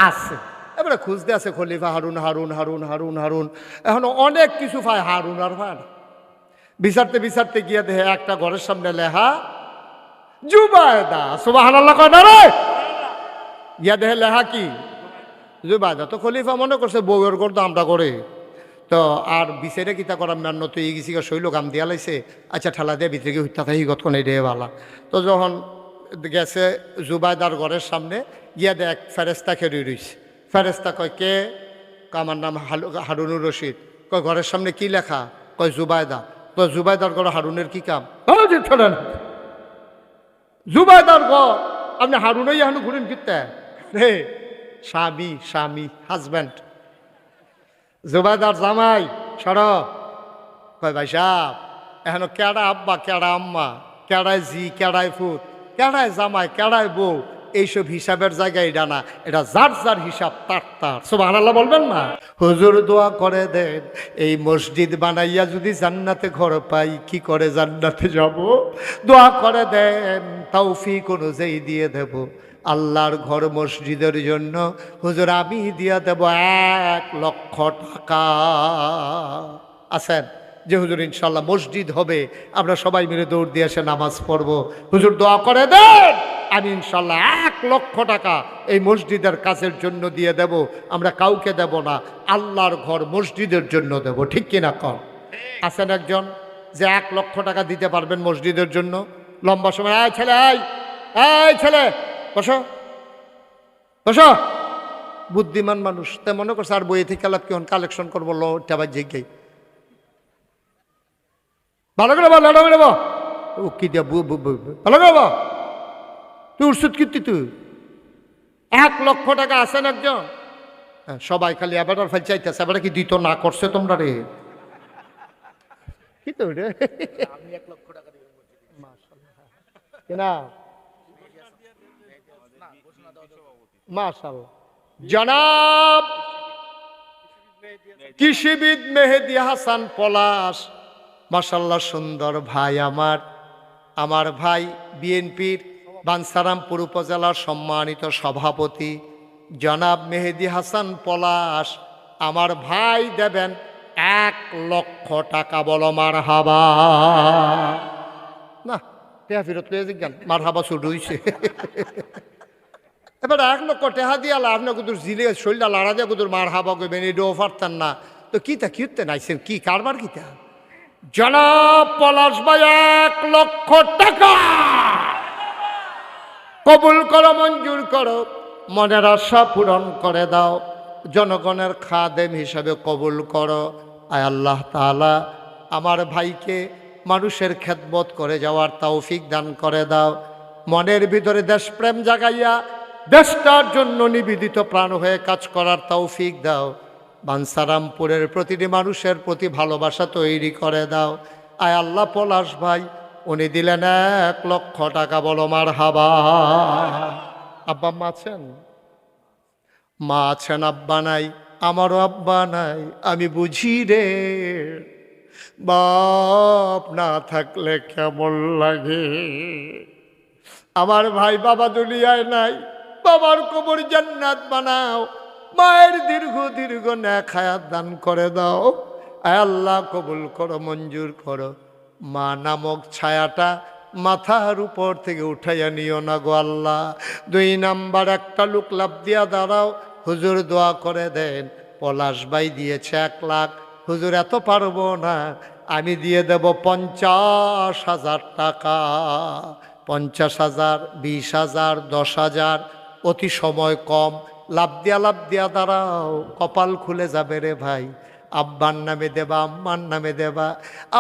আছে। এবারে খুঁজতে আছে খলিফা হারুন হারুন হারুন হারুন হারুন, এখন অনেক কিছু পায় হারুন আর ভাই, বিচারতে বিচারতে গিয়ে দেখে একটা ঘরের সামনে লেখা জুবায়দা। সুবহানাল্লাহ কয় না রে? গিয়া দেখে লেখা কি জুবায়দা। তো খলিফা মনে করছে বউয়ের ঘর তো আমরা করে, তো আর বিচারে কিতা করার ম্যান্য তো এই গেছি শৈল কাম দিয়া লাইছে, আচ্ছা ঠেলা দিয়ে ভিতরে গিয়ে হত্যা থাকি কতক্ষণ এই রে বালা। তো যখন গেছে জুবায়দার ঘরের সামনে গিয়া দেখ ফেরেস্তা খেয়ে রইছে। ফেরেস্তা কয় কে? আমার নাম হারুনুর রশিদ। কয় ঘরের সামনে কি লেখা? কয় জুবায়দা। তো জুবায়দার ঘর হারুনের কি কাম? জুবায়দার ঘর, আপনি হারুনই এখন ঘুরেন ফিরতে রে, স্বামী স্বামী হাজব্যান্ড, জুবায়দার জামাই সর। কয় ভাই সাহ, এখন কেডা আব্বা কেডা আম্মা, কেডায় জি কেডায় ফুট, কেডায় জামাই কেডায় বউ, এইসব হিসাবের জায়গায় এটা না, এটা যার যার হিসাব তার তার। সুবহানাল্লাহ বলবেন না? হুজুর দোয়া করে দেন এই মসজিদ বানাইয়া যদি জান্নাতে ঘর পাই, কি করে জান্নাতে যাব? দোয়া করে দেন তৌফিক অনুযায়ী দিয়ে দেব। আল্লাহর ঘর মসজিদের জন্য হুজুর আমি দিয়া দেব 1 লক্ষ টাকা। আছেন যে হুজুর ইনশাল্লাহ মসজিদ হবে, আমরা সবাই মিলে দৌড় দিয়ে এসে নামাজ পড়বো। হুজুর দোয়া করে দেন আমি ইনশাল্লাহ 1 লক্ষ টাকা এই মসজিদের কাজের জন্য দিয়ে দেব। আমরা কাউকে দেব না, আল্লাহর ঘর মসজিদের জন্য দেব। ঠিক কিনা কর? আছেন একজন যে 1 লক্ষ টাকা দিতে পারবেন মসজিদের জন্য? লম্বা সময় আয় ছেলে, আয় ছেলে বসো বসো। বুদ্ধিমান মানুষ তাই মনে করছে আর বইয়ে থেকে লাভ কেমন কালেকশন করবো, লোটাবার জিজ্ঞাই ভালো করে বল, লড়া মেরে ও কি দিয়া ভালো করে বল, তুই উৎসুত কীর্তি তুই 1 লক্ষ টাকা আছেন একজন? হ্যাঁ, সবাই খালি এবার ফাইল চাইতেছে, এবার কি দিত না করছে তোমরা রে? কি তো রে আমি 1 লক্ষ টাকা দিব কিনা? মাশাআল্লাহ। জনাব কৃষিবিদ মেহেদী হাসান পলাশ, মাশাআল্লাহ সুন্দর ভাই আমার ভাই বিএনপির বাঞ্ছারামপুর উপজেলার সম্মানিত সভাপতি জনাব মেহেদী হাসান পলাশ আমার ভাই দেবেন 1 লক্ষ টাকা। বলো মারহাবা। না টেহা ফিরত পেয়ে জিজ্ঞান মারহাবা শুরু হইছে। এবার 1 লক্ষ টাকা দিয়া লাভ না, কুদুর জিলে শরীরটা লাড়া দিয়া কুদুর মারহাবা করবেন, এটাও পারতেন না তো কিতা কি হতে নাইছেন কি কারবার কিতা? জনাব পলাশ ভাই 1 লক্ষ টাকা কবুল করো, মঞ্জুর করো, মনের আশা পূরণ করে দাও, জনগণের খাদেম হিসাবে কবুল করো। আয় আল্লাহ তাআলা আমার ভাইকে মানুষের খেদমত করে যাওয়ার তৌফিক দান করে দাও। মনের ভিতরে দেশপ্রেম জাগাইয়া দেশটার জন্য নিবেদিত প্রাণ হয়ে কাজ করার তৌফিক দাও। বাঞ্ছারামপুরের প্রতিটি মানুষের প্রতি ভালোবাসা তৈরি করে দাও। আয় আল্লাহ পলাশ ভাই উনি দিলেন 1 লক্ষ টাকা। বলো মারহাবা। আব্বা মা আছেন? মা আছেন, আব্বা নাই? আমারও আব্বা নাই, আমি বুঝি রে। বাপ না থাকলে কেমন লাগে। আমার ভাই বাবা দুনিয়ায় নাই, বাবার কবর জান্নাত বানাও, মায়ের দীর্ঘ দীর্ঘ নেক হায়াত দান করে দাও। আয় আল্লাহ কবুল করো, মঞ্জুর করো। মা নামক ছায়াটা মাথার উপর থেকে উঠাইয়া নিও না গো আল্লাহ। 2 নাম্বার, একটা লোক লাভ দিয়া দাঁড়াও, হুজুর দোয়া করে দেন। পলাশ ভাই দিয়েছে 1 লাখ, হুজুর এত পারবো না, আমি দিয়ে দেব 50,000 টাকা। 50,000, 20,000, 10,000, অতি সময় কম। লাভ দিয়া দাঁড়াও, কপাল খুলে যাবে রে ভাই। আব্বার নামে দেবা, আম্মার নামে দেবা।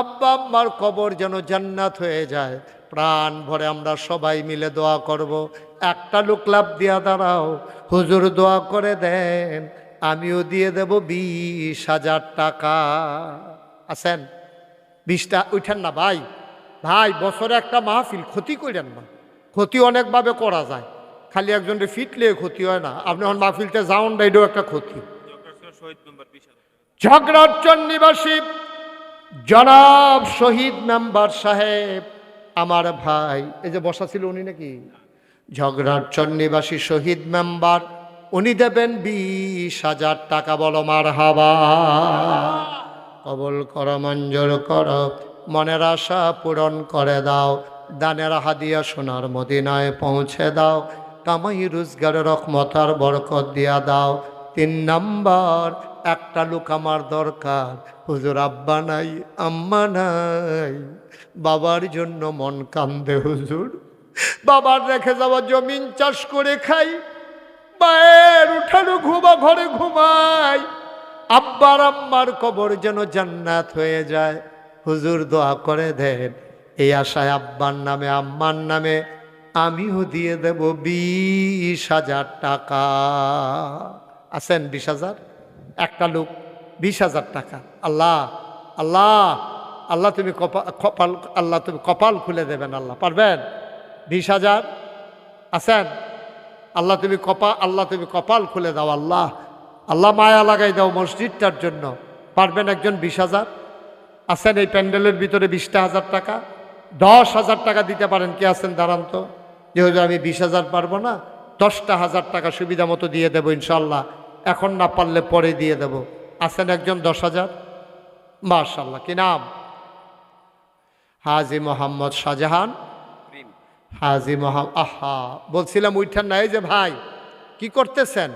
আব্বা আম্মার কবর যেন জান্নাত হয়ে যায়। প্রাণ ভরে আমরা সবাই মিলে দোয়া করব। একটা লোক লাভ দিয়া দাঁড়াও, হুজুর দোয়া করে দেন, আমিও দিয়ে দেব 20,000 টাকা। আছেন? 20টা উঠেন না ভাই। ভাই বছরে একটা মাহফিল, ক্ষতি করেন না। ক্ষতি অনেকভাবে করা যায়, খালি একজনের ফিটলে ক্ষতি হয় না। আপনি এখন মাহফিলতে যাওন, এটাও একটা ক্ষতি। ঝগড়ারচর নিবাসী জনাব শহীদ মেম্বার সাহেব, আমার ভাই, এই যে বসা ছিল উনি নাকি? ঝগড়ারচর নিবাসী শহীদ মেম্বার, উনি দেবেন 20,000 টাকা। বলো মারহাবা। কবুল করো, মঞ্জুর করো, মনের আশা পূরণ করে দাও। দানের হাদিয়া সোনার মদিনায় পৌঁছে দাও। কামাই রোজগার রহমতার বরকত দিয়া দাও। 3 নাম্বার, একটা লোক আমার দরকার, হুজুর আব্বা নাই, আম্মা নাই, বাবার জন্য মন কান্দে হুজুর। বাবার রেখে যাওয়া জমিন চাষ করে খাই, মায়ের উঠানো ঘুমা ঘরে ঘুমাই, আব্বার আম্মার কবর যেন জান্নাত হয়ে যায়। হুজুর দোয়া করে দেন। এই আশায় আব্বার নামে আম্মার নামে আমিও দিয়ে দেব 20,000 টাকা। আছেন? 20,000, একটা লোক 20,000 টাকা। আল্লাহ আল্লাহ আল্লাহ তুমি কপাল, আল্লাহ তুমি কপাল খুলে দেবেন। আল্লাহ পারবেন? 20,000 আছেন? আল্লাহ তুমি কপাল খুলে দাও। আল্লাহ আল্লাহ মায়া লাগাই দাও মসজিদটার জন্য। পারবেন একজন? 20,000 আছেন? এই প্যান্ডেলের ভিতরে 20,000 টাকা, 10,000 টাকা দিতে পারেন? কে আছেন? দাঁড়ান তো। যেহেতু আমি 20,000 পারবো না, 10,000 টাকা সুবিধা মতো দিয়ে দেবো ইনশাল্লাহ। এখন না পারলে পরে দিয়ে দেব। আছেন একজন? 10,000? মাশাআল্লাহ। কি নাম? হাজী মোহাম্মদ শাহজাহান। হাজী মোহাম্মদ, আহা বলছিলাম উইঠান নাই। যে ভাই কি করতেছেন,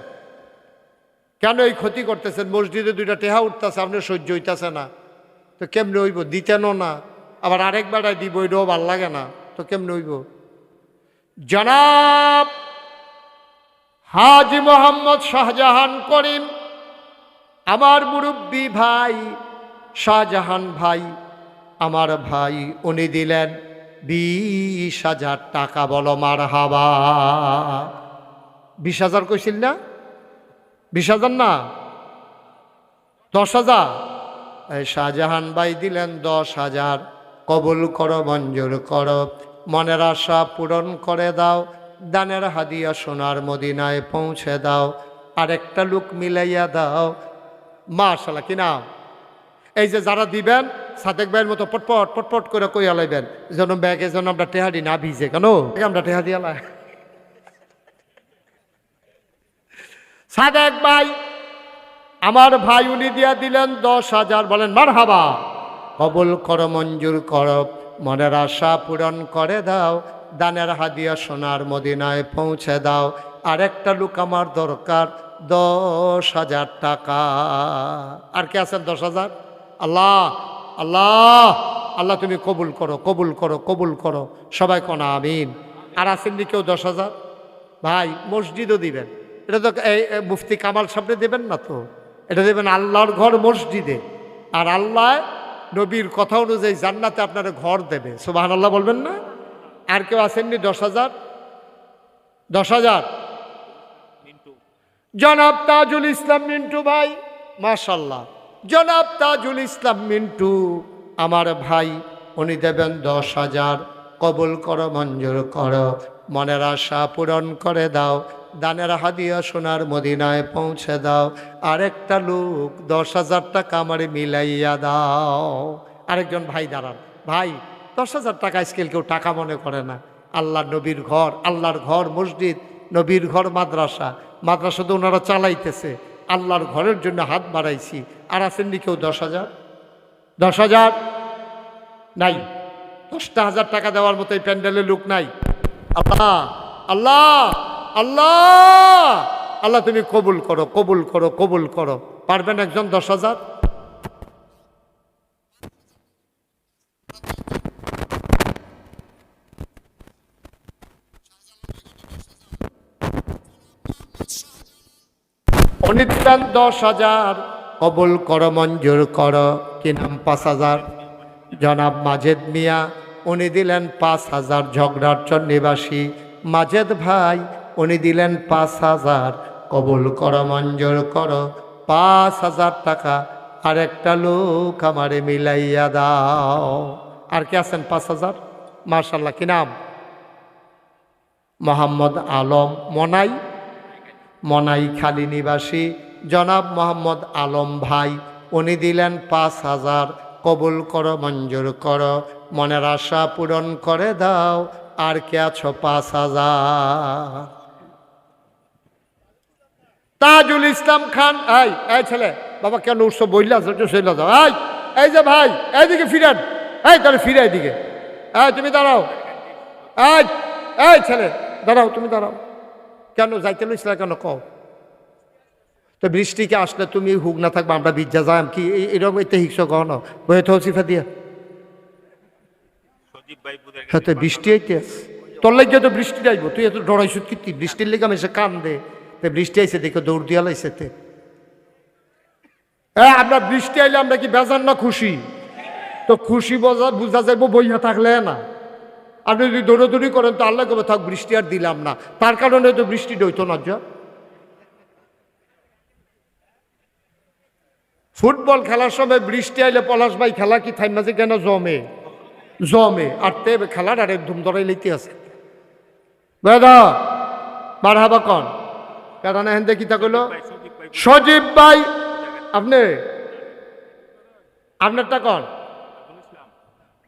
কেন এই ক্ষতি করতেছেন? মসজিদে 2টা টেহা উঠতেছে, আপনার সহ্য হইতেছে না, তো কেমনে হইব? দিতেনও না, আবার আরেক বেড়ায় দিব, এটাও ভাল লাগে না, তো কেমনে হইব? জনাব হাজী মোহাম্মদ শাহজাহান করিম, আমার মুরব্বী ভাই শাহজাহান ভাই, আমার ভাই, উনি দিলেন 20,000 টাকা। বলো মারহাবা। 20,000 কইছিল না? 20,000 না, 10,000। এই শাহজাহান ভাই দিলেন 10,000। কবুল করো, মঞ্জুর করো, মনের আশা পূরণ করে দাও। দানের হাদিয়া সোনার মদিনায় পৌঁছে দাও। আরেকটা লোক মিলাইয়া দাও। মাশাআল্লাহ। কি নাম? এই যে যারা দিবেন, সাদেক ভাইয়ের মতো পটপট পটপট করে কইয়া লাইবেন, যেন ব্যাগে যেন আমরা টেহাডি না ভিজে। কেন আমরা টেহা দিয়া লাই? সাদেক ভাই আমার ভাই, উনি দিয়া দিলেন 10,000। বলেন মারহাবা। কবুল করো, মঞ্জুর করো, মনের আশা পূরণ করে দাও। দানের হাদিয়া সোনার মদিনায় পৌঁছে দাও। আরেকটা লোক আমার দরকার, 10,000 টাকা। আর কে আছেন? 10,000। আল্লাহ আল্লাহ আল্লাহ তুমি কবুল করো, কবুল করো, কবুল করো। সবাই কোন আমিন। আর আসেননি কেউ? 10,000 ভাই মসজিদও দিবেন। এটা তো এই মুফতি কামাল সামনে দেবেন না তো, এটা দেবেন আল্লাহর ঘর মসজিদে। আর আল্লাহ নবীর কথা অনুযায়ী জান্নাতে আপনারা ঘর দেবে। সুবহানাল্লাহ বলবেন না? আর কেউ আসেননি? 10,000। 10,000 জনাব তাজুল ইসলাম মিন্টু ভাই, মাশাআল্লাহ। জনাব তাজুল ইসলাম মিন্টু আমার ভাই, উনি দেবেন 10,000। কবুল করো, মঞ্জুর করো, মনের আশা পূরণ করে দাও। দানের হাদিয়া সোনার মদিনায় পৌঁছে দাও। আরেকটা লোক 10,000 টাকা আমারে মিলাইয়া দাও। আরেকজন ভাই দাঁড়ান, ভাই 10,000 টাকা স্কেল কেউ টাকা মনে করে না। আল্লাহ নবীর ঘর, আল্লাহর ঘর মসজিদ, নবীর ঘর মাদ্রাসা, মাদ্রাসা তো ওনারা চালাইতেছে, আল্লাহর ঘরের জন্য হাত বাড়াইছি। আর আসেননি কেউ 10,000? 10,000 নাই, 10,000 টাকা দেওয়ার মতো এই প্যান্ডেলের লোক নাই। আল্লাহ আল্লাহ আল্লাহ আল্লাহ তুমি কবুল করো, কবুল করো, কবুল করো। পারবেন একজন 10,000? উনি দিলেন 10,000, কবুল করো, মঞ্জুর করো। কি নাম? 5,000। জনাব মাজেদ মিয়া, উনি দিলেন 5,000। ঝগড়ারচর নিবাসী মাজেদ ভাই, উনি দিলেন 5,000। কবুল করো, মঞ্জুর করো। 5,000 টাকা আর একটা লোক আমারে মিলাইয়া দাও। আর কে আছেন 5,000? মাশাল্লাহ। কি নাম? মোহাম্মদ আলম, মনাই, মনাই খালি নিবাসী জনাব মোহাম্মদ আলম ভাই, উনি দিলেন 5,000। কবুল করো, মঞ্জুর করো, মনের আশা পূরণ করে দাও। আর কে আছো? 5,000। তাজুল ইসলাম খান, এই ছেলে বাবা কেন উৎসব বললা? চলে যাও। এই যে ভাই, এইদিকে ফিরেন, তাহলে ফিরে এইদিকে। তুমি দাঁড়াও। এই ছেলে দাঁড়াও, তুমি দাঁড়াও। কেন যাইতে লইছিলা কেন কও? তো বৃষ্টিকে আসলে তুমি হুক না থাকবা, আমরা বিজ্জা যাম কি এরকম এতে হিংস কহ না বয়ে তো সিফা দিয়া। হ্যাঁ তো বৃষ্টি আইতে তোর লাগে তো বৃষ্টি আইব, তুই এত ডরাইছ কীর্তি? বৃষ্টির লেগে আমি এসে কান দে, বৃষ্টি আইসে দেখে দৌড় দিয়া লাইছে। আমরা বৃষ্টি আইলে আমরা কি বেজান না খুশি? তো খুশি বুঝা যাইব বইয়া থাকলে না। আপনি যদি দৌড়াদৌড়ি করেন তো আল্লাহ কবে থাক বৃষ্টি আর দিলাম না, তার কারণে তো বৃষ্টি হইতো না। যা ফুটবল খেলার সময় বৃষ্টি আইলে পলাশ ভাই খেলা কি থাইমা যে কেন জমে জমে আর তে খেলার আরে ধুম ধরাই লইতে আছে। বেদা মার হাবা কন কেন হেন দেখি তা কইল সজীব ভাই, আপনি আপনারটা কন?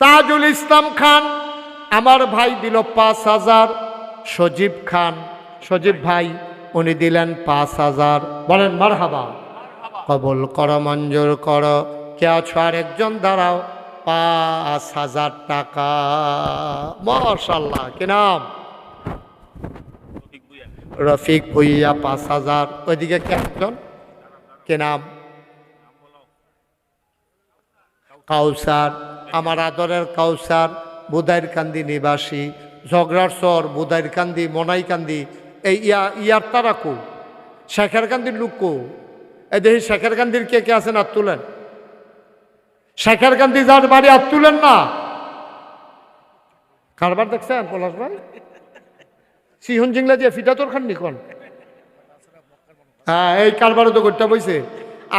তাজুল ইসলাম খান আমার ভাই দিল 5,000। সজীব খান, সজীব ভাই উনি দিলেন 5,000। বলেন মারহাবা। কবুল করো, মঞ্জুর করো। কে আছো? আর একজন দাঁড়াও। 5,000 টাকা। মাশাআল্লাহ। কি নাম? রফিক ভুইয়া 5,000। ওইদিকে কে একজন? কে নাম? কাউসার, আমার আদরের কাউসার, বুদাইর কান্দি নিবাসী, ঝগড়ার চর, বুদাইর কান্দি, মনাই কান্দি। এই ইয়ার তারা কো? শেখের কান্দির লোক কো? এই দেখি শেখের কান্দির কে কে আছেন? হাত তুলেন। শেখের কান্দি যার বাড়ি হাত তুলেন না। কারবার দেখছেন পলাশ ভাই? সিহন জিংলা দিয়ে ফিটা তোর খান নিকন। হ্যাঁ এই কারবারও তো করতে বইছে।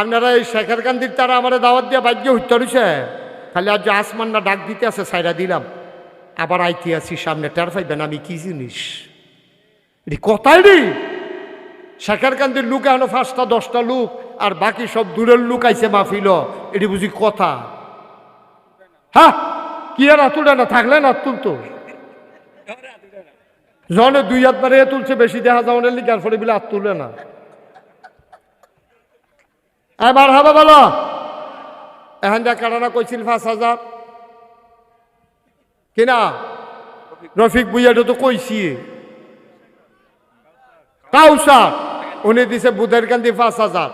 আপনারা এই শেখের কান্দির তারা আমার দাওয়াত দিয়ে বাদ্য হইতে রয়েছে। খালি আজ আসমান না ডাক দিতে আছে, সাইরা দিলাম। আবার আইতে আছি সামনে, টের পাইবেন আমি কি জিনিস। এটি কথাই রে। শেখের কান্দির লোক এখনো 5টা 10টা লোক, আর বাকি সব দূরের লোক আইছে মাহফিল। এটি বুঝি কথা? হ্যাঁ কি আর তুলে না থাকলে না তুলতো জনে 2 হাত মারে তুলছে, বেশি দেখা যাওয়ার লিগার ফলে বিলে হাত তুলে না। এবার হবে বলো এখন যা কারণা কইছিল 5,000 কিনা? রফিক বুইয়াটা তো কইছি। কাউসার উনি দিছে বুধের কান্দি 5,000।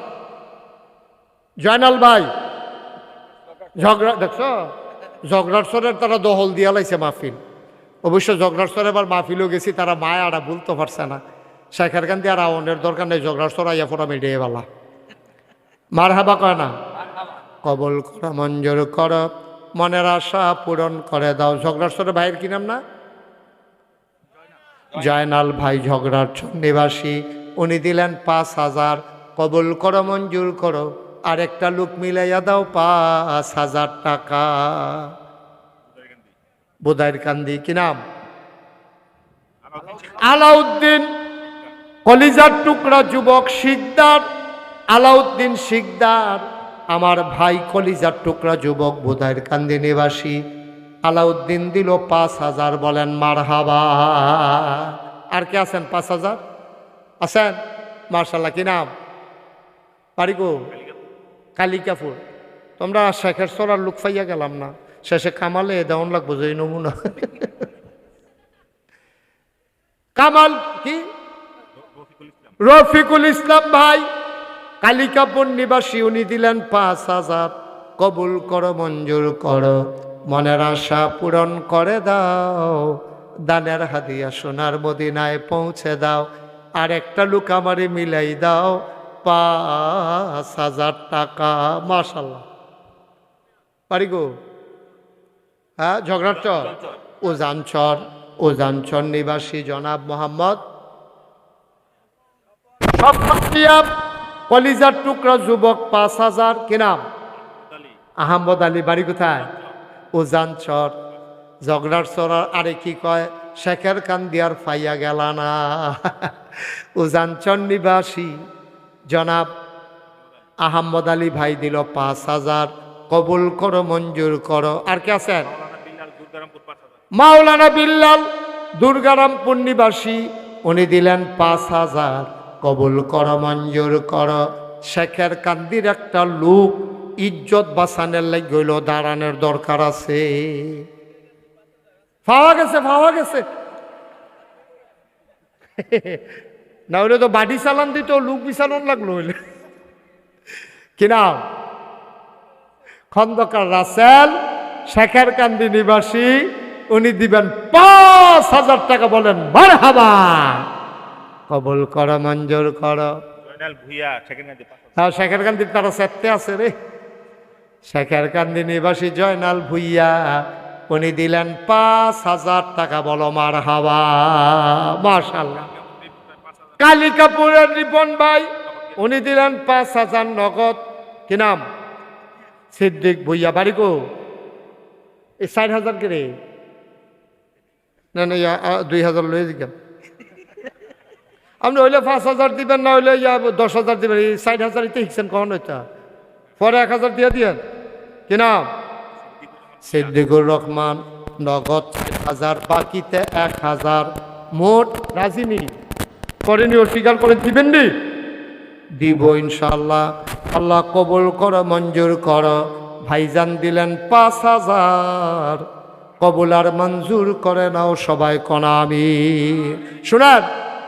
জয়নাল ভাই ঝগড়া দেখছ, ঝগড়ার সরের তারা দহল দিয়া লাইছে মাহফিল। অবশ্য ঝগড়ার সরে এবার মাহফিলও গেছি, তারা মায়া আড়া বলতে পারছে না। শেখের কান্দি আর আওনের দরকার নেই, ঝগড়ার সর আইয়া ফোরা মিডিয়ে বালা। মার হাবা কয় না? কবল করা, মঞ্জুর কর, মনের আশা পূরণ করে দাও। ঝগড়ার সরে ভাইয়ের কি নাম না? জয়নাল ভাই ঝগড়ার নিবাসী, উনি দিলেন 5,000। কবুল করো, মঞ্জুর করো, আর একটা লোক মিলাইয়া দাও 5,000 টাকা। বুদাইর কান্দি। কি নাম? আলাউদ্দিন, কলিজার টুকরা যুবক শিকদার, আলাউদ্দিন শিকদার আমার ভাই কলিজার টুকরা যুবক বোধাইর কান্দি নিবাসী আলাউদ্দিন দিল 5,000। বলেন মারহাবা। আর কে আছেন 5,000 আছেন? মার্শাল্লাহ। কি নাম? পারিগো কালিকাপুর। তোমরা শেখের সরার লোক পাইয়া গেলাম না, শেষে কামালে দেওয়ান লাগবো যে নমুনা। কামাল কি? রফিকুল ইসলাম ভাই কালিকাপুর নিবাসী, উনি দিলেন 5,000। কবুল করো, মঞ্জুর করো, মনের আশা পূরণ করে দাও, দানের হাদিয়া সোনার মদিনায় পৌঁছে দাও। আর একটা লোক আমারে মিলাই দাও 5,000 টাকা। মাশাল্লাহ। পারি গো। হ্যাঁ, ঝগড়ার চর উজানচর, উজানচর নিবাসী জনাব মোহাম্মদ কলিজার টুকরা যুবক 5,000। কি নাম? আহমদ আলী। বাড়ি কোথায়? উজানচর। ঝগড়ার চর। আরে কি কয়? শেখের কান্দিয়ার ফাইয়া গেল না। উজানচর নিবাসী জনাব আহমদ আলী ভাই দিল 5,000। কবুল করো, মঞ্জুর করো। আর কে আছেন? মাওলানা বিল্লাল দুর্গারামপুর নিবাসী, উনি দিলেন 5,000। কবুল করো, মঞ্জুর করো। শেখের কান্দির একটা লোক ইজ্জত বাঁচানোর লাগে হইল, দাঁড়ানোর দরকার আছে। পাওয়া গেছে, পাওয়া গেছে। না হলে তো বাড়ি চালান দিত, লোক বিচালন লাগলো হইলে। কি নাম? খন্দকার রাসেল, শেখের কান্দি নিবাসী, উনি দিবেন 5,000 টাকা। বলেন মারহাবা। কবুল করো, মঞ্জুর করো। হ্যাঁ, শেখের কান্দির তারা সেটতে আছে রে। শেখের কান্দি নিবাসী জয়নাল ভুইয়া, উনি দিলেন 5,000 টাকা। বলো মারহাবা। মাশাআল্লাহ। কালিকাপুরের রিপন ভাই, উনি দিলেন 5,000 নগদ। কি নাম? সিদ্দিক ভুইয়া। বাড়ি কো? এই 60,000 কে রে? না না, 2,000 লয়ে দিলাম। আপনি হইলে 5,000 দিবেন, না হইলে 10,000 দিবেন। এই 60,000 ইতে হিকছেন কখন হইতা? পরে 1,000 দিয়ে দিয়েন। কি নাম? সিদ্দিকুর রহমান। নগদ 6,000, বাকিতে 1,000। মোট রাজিনী করেনি, অস্বীকার করে দিবেন নি? দিব ইনশাআল্লাহ। আল্লাহ কবুল করো, মঞ্জুর করো। ভাইজান দিলেন 5,000। কবুল আর মঞ্জুর করে নাও সবাই, কোনা আমি। শুনেন,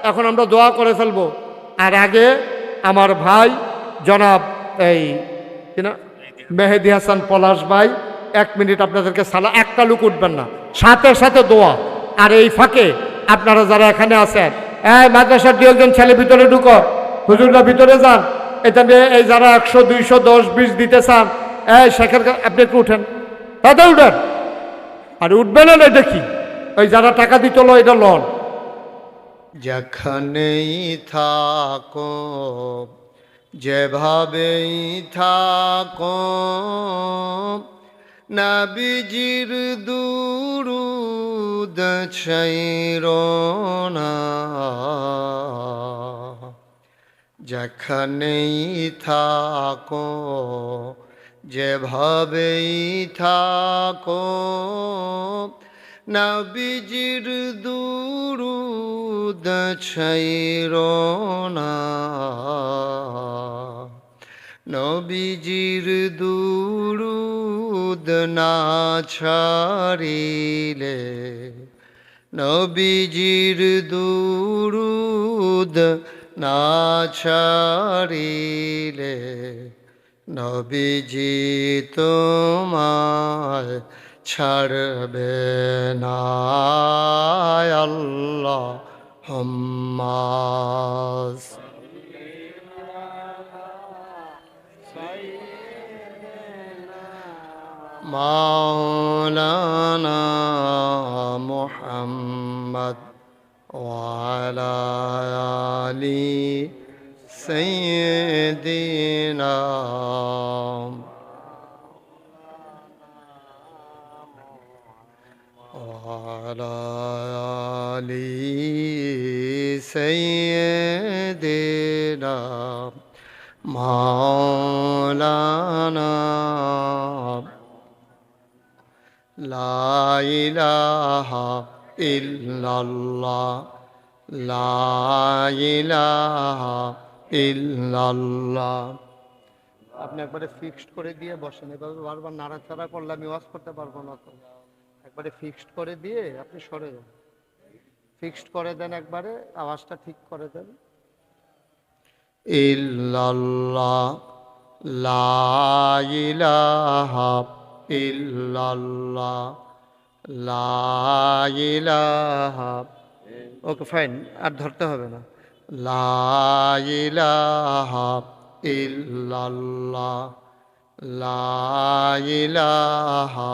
এখন আমরা দোয়া করে ফেলবো। আর আগে আমার ভাই জনাব এই কিনা মেহেদি হাসান পলাশ ভাই 1 মিনিট আপনাদেরকে সালাম। একটা লোক উঠবেন না, সাথে সাথে দোয়া। আর এই ফাঁকে আপনারা যারা এখানে আছেন, এই মাদ্রাসার 2 জন ছেলে ভিতরে ঢুকো, হুজুররা ভিতরে যান। এটা এই যারা 100, 200, 10, 20 দিতে চান, এই শেখের আপনি একটু উঠেন, তাতে উঠেন। আর উঠবেন না দেখি, ওই যারা টাকা দিত লো, এটা লন। যেখানেই থাকো, যেভাবেই থাকো, নবীজির দুরূদ ছাইরো না। যেখানেই থাকো, যেভাবেই থাকো, নবীজির দুরূদ ছাইরো না। নবীজির দুরূদ না ছাড়িলে, নবীজির দুরূদ না ছাড়িলে, নবীজি তোমায় ছাড়বে না। আল্লাহুম্মা মাওলানা মুহাম্মদ ওয়া আলা আলি সাইয়্যিদিনা ওয়া আলা আলি সাইয়্যিদিনা মাওলানা লা ইলাহা ইল্লাল্লাহ লা ইলাহা ইল্লাল্লাহ। আপনি একবারে ফিক্সড করে দিয়ে বসেন, এভাবে বারবার নাড়াচাড়া করলে আমি ওয়াজ করতে পারবো না তো। একবারে ফিক্সড করে দিয়ে আপনি সরে যান, ফিক্সড করে দেন, একবারে আওয়াজটা ঠিক করে দেন। ইল্লাল্লাহ লা ইলাহা ইল্লাল্লাহ লা ইলাহা। ওকে ফাইন, আর ধরতে হবে না। লা ইলাহা ইল্লাল্লাহ লা ইলাহা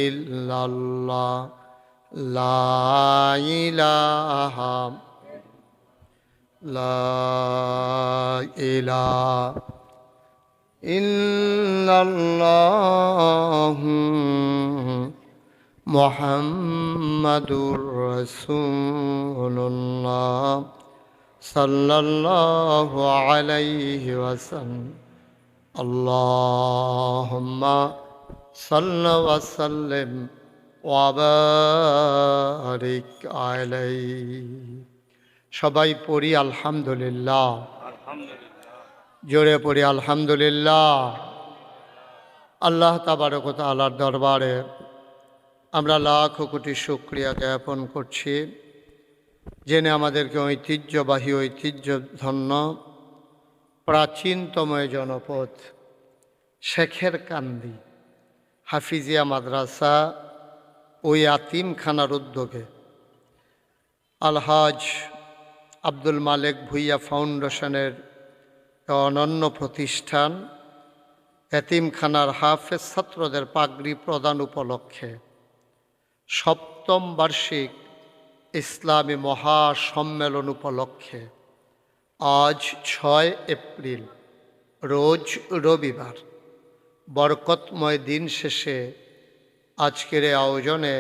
ইল্লাল্লাহ লা ইলাহা লা ইলাহা ইল্লাল্লাহু মুহাম্মাদুর রাসূলুল্লাহ সাল্লাল্লাহু আলাইহি ওয়াসাল্লাম। আল্লাহুম্মা সাল্লি ওয়া সাল্লিম ওয়া বারিক আলাইহি। সবাই পড়ি আলহামদুলিল্লাহ, জোরে পড়ি আলহামদুলিল্লাহ। আল্লাহ তাবারক ওয়া তাআলার দরবারে আমরা লাখ কোটি শুকরিয়া জ্ঞাপন করছি, জেনে আমাদেরকে ঐতিহ্যবাহী ঐতিহ্যধন্য প্রাচীনতম জনপদ শেখের কান্দি হাফিজিয়া মাদ্রাসা ওই ইয়াতিমখানার উদ্যোগে আলহাজ আব্দুল মালেক ভুইয়া ফাউন্ডেশনের অনন্য প্রতিষ্ঠান এতিমখানার হাফেজ ছাত্রদের পাগড়ি প্রদান উপলক্ষে সপ্তম বার্ষিক ইসলামী মহাসম্মেলন উপলক্ষে আজ 6 এপ্রিল রোজ রবিবার বরকতময় দিন শেষে আজকের এই আয়োজনে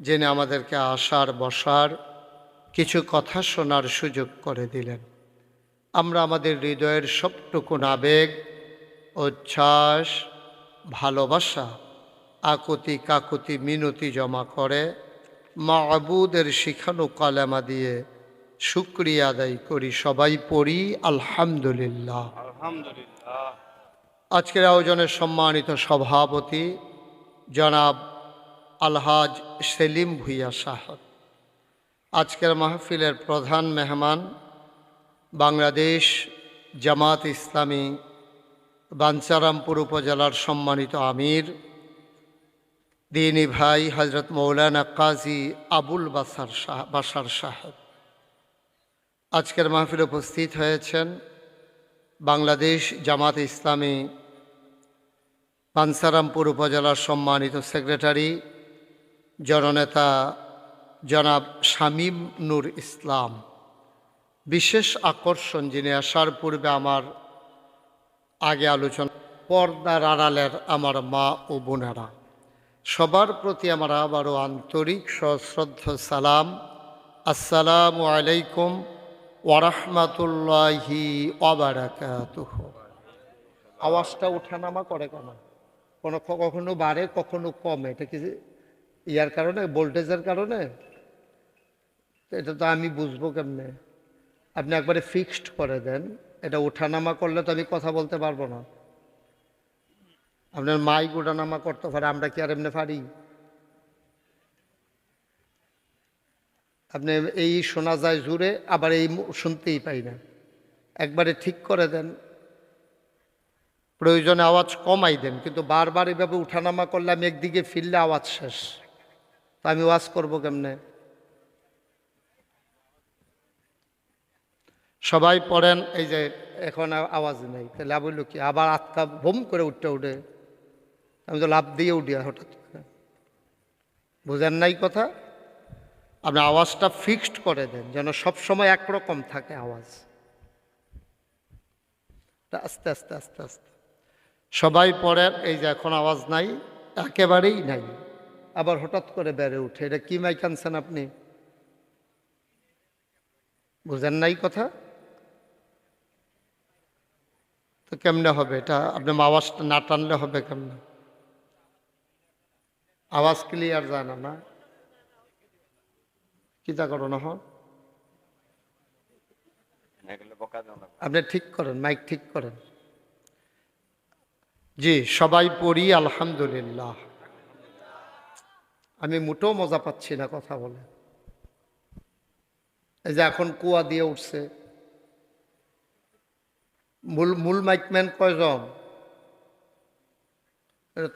জেনে আমাদেরকে আসার বসার কিছু কথা শোনার সুযোগ করে দিলেন। আমরা আমাদের হৃদয়ের সবটুকুন আবেগ, উচ্ছ্বাস, ভালোবাসা, আকুতি কাকুতি মিনতি জমা করে মাবুদের শিখানো কালেমা দিয়ে শুকরিয়া আদায় করি। সবাই পড়ি আলহামদুলিল্লাহ। আজকের আয়োজনের সম্মানিত সভাপতি জনাব আলহাজ সেলিম ভুইয়া সাহেব, আজকের মাহফিলের প্রধান মেহমান বাংলাদেশ জামাত ইসলামী বাঞ্ছারামপুর উপজেলার সম্মানিত আমির দিনী ভাই হজরত মৌলানা কাজী আবুল বাশার সাহেব, আজকের মাহফিলে উপস্থিত হয়েছেন বাংলাদেশ জামাত ইসলামী বাঞ্ছারামপুর উপজেলার সম্মানিত সেক্রেটারি জননেতা জনাব শামীম নূর ইসলাম। বিশেষ আকর্ষণ যিনি আসার পূর্বে আমার আগে আলোচনা পর্দার আড়ালের আমার মা ও বোনেরা, সবার প্রতি আমার আবারও আন্তরিক সশ্রদ্ধ সালাম। আসসালামু আলাইকুম ওয়া রাহমাতুল্লাহি ওয়া বারাকাতুহু। আওয়াজটা ওঠানামা করে কেন? কখনো বাড়ে কখনো কমে, এটা কি ইয়ার কারণে, ভোল্টেজের কারণে? এটা তো আমি বুঝবো কেমনে? আপনি একবারে ফিক্সড করে দেন, এটা ওঠানামা করলে তো আমি কথা বলতে পারবো না। আপনার মাইক ওঠানামা করতে পারে, আমরা কি আর এমনি পারি? আপনি এই শোনা যায় জুড়ে, আবার এই শুনতেই পাই না। একবারে ঠিক করে দেন, প্রয়োজনে আওয়াজ কমাই দেন, কিন্তু বারবার এইভাবে উঠানামা করলে আমি একদিকে ফিরলে আওয়াজ শেষ, তা আমি ওয়াজ করবো কেমনে? সবাই পড়েন। এই যে এখন আওয়াজ নেই, তাহলে লাভ হইল কি? আবার আটকা বোম করে উঠে আমি তো লাভ দিয়ে উঠি হঠাৎ। বুঝেন নাই কথা? আপনি আওয়াজটা ফিক্সড করে দেন যেন সবসময় একরকম থাকে আওয়াজ। আস্তে আস্তে আস্তে আস্তে সবাই পড়েন। এই যে এখন আওয়াজ নাই, একেবারেই নাই, আবার হঠাৎ করে বেড়ে উঠে। এটা কি মাইক আনছেন আপনি? বুঝেন নাই কথা? তো কেমনে হবে এটা? আপনি আওয়াজটা না টানলে হবে কেমনে? আওয়াজ ক্লিয়ার যায় না, না? কিতা করো না হন? আপনি ঠিক করেন, মাইক ঠিক করেন। জি, সবাই পড়ি আলহামদুলিল্লাহ। আমি মোটেও মজা পাচ্ছি না কথা বলে। এই যে এখন কুয়া দিয়ে উঠছে, মূল মূল মাইকম্যান কয়জন?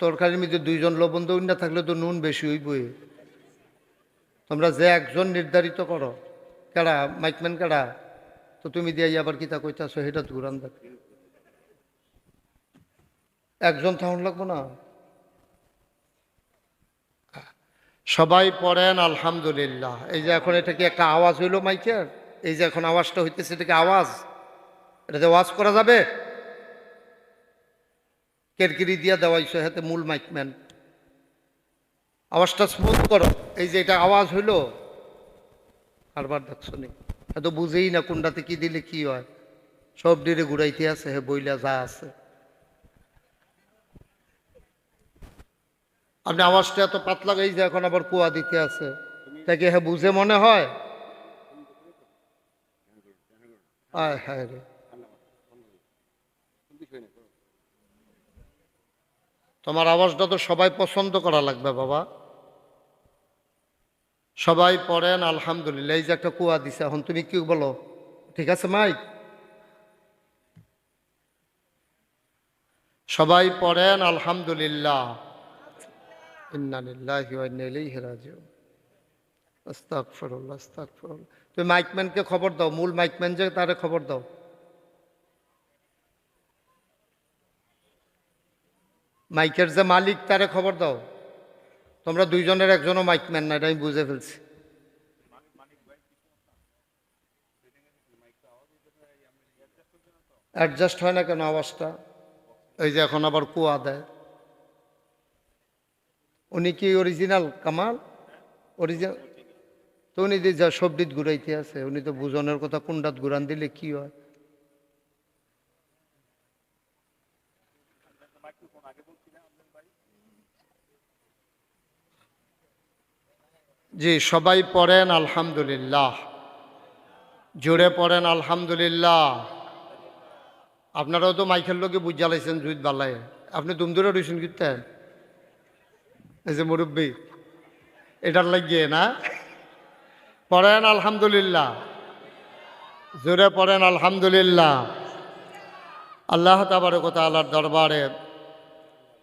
তরকারির মধ্যে 2 জন লবণ দৌড় না থাকলে তো নুন বেশি হইবই। তোমরা যে একজন নির্ধারিত করো, কেডা মাইকম্যান কেডা? তো তুমি দিয়ে আবার কিতা কইতাছো সেটা ঘুরান দেখ। একজন থাকুন লাগবো না? সবাই পড়েন আলহামদুলিল্লাহ। এই যে এখন এটা কি একটা আওয়াজ হইলো মাইকের? এই যে এখন আওয়াজটা হইতেছে, এটা কি আওয়াজ? এটাতে আওয়াজ করা যাবে? কেরকিরি দিয়া দেওয়াইছো হাতে মূল মাইকম্যান, আওয়াজটা স্মুথ করো। এই যে এটা আওয়াজ হইলো, কারবার দেখছো নি? এত বুঝেই না কোনটাতে কি দিলে কি হয়, সব ডিরে ঘুরাইতে আছে হে বইলা যা আছে। আপনি আওয়াজটা এত পাতলা, এই যে এখন আবার কুয়া দিতে আছে, তাকে হ্যাঁ বুঝে মনে হয়? আয় হায় রে, তোমার আওয়াজটা তো সবাই পছন্দ করা লাগবে বাবা। সবাই পড়েন আলহামদুলিল্লাহ। এই যে একটা কুয়া দিছে, এখন তুমি কি বলো? ঠিক আছে মাইক? সবাই পড়েন আলহামদুলিল্লাহ। ইন্না লিল্লাহি ওয়া ইন্না ইলাইহি রাজিউন। আস্তাগফিরুল্লাহ, আস্তাগফিরুল্লাহ। তুমি মাইকম্যানকে খবর দাও, মূল মাইকম্যান যে তারে খবর দাও। মাইকের যে মালিক তারে খবর দাও। তোমরা 2 জনের একজনও মাইকম্যান না, এটা আমি বুঝে ফেলছি। অ্যাডজাস্ট হয় না কেন আওয়াজটা? এই যে এখন আবার কুয়া দেয়। উনি কি অরিজিনাল কামাল? অরিজিনাল তো উনি যে যা সবডিত ঘুরাইতে আছে, উনি তো বুঝনের কথা কোনটাত ঘুরান দিলে কি হয়। জি, সবাই পড়েন আলহামদুলিল্লাহ। জোরে পড়েন আলহামদুলিল্লাহ। আপনারাও তো মাইকের লোকে বুঝ জ্বালাইছেন জুইত বালায়। আপনি দুম ধরে রয়েছেন কিনতেন, এই যে মুরব্বী এটার লাগিয়ে না? পড়েন আলহামদুলিল্লাহ, জোরে পড়েন আলহামদুলিল্লাহ। আল্লাহ তাবারক ওয়া তাআলার দরবারে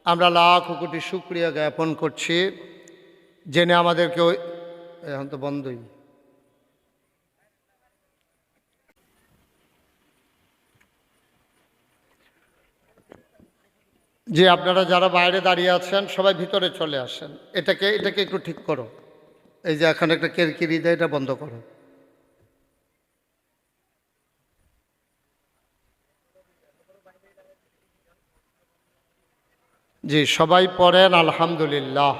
আমরা লাখ কোটি শুকরিয়া জ্ঞাপন করছি, জেনে আমাদেরকে এখন তো বন্ধই। যে আপনারা যারা বাইরে দাঁড়িয়ে আছেন সবাই ভিতরে চলে আসেন। এটাকে এটাকে একটু ঠিক করো। এই যে এখন একটা কেরকিরি দেয়, এটা বন্ধ করো। জি, সবাই পড়েন আলহামদুলিল্লাহ।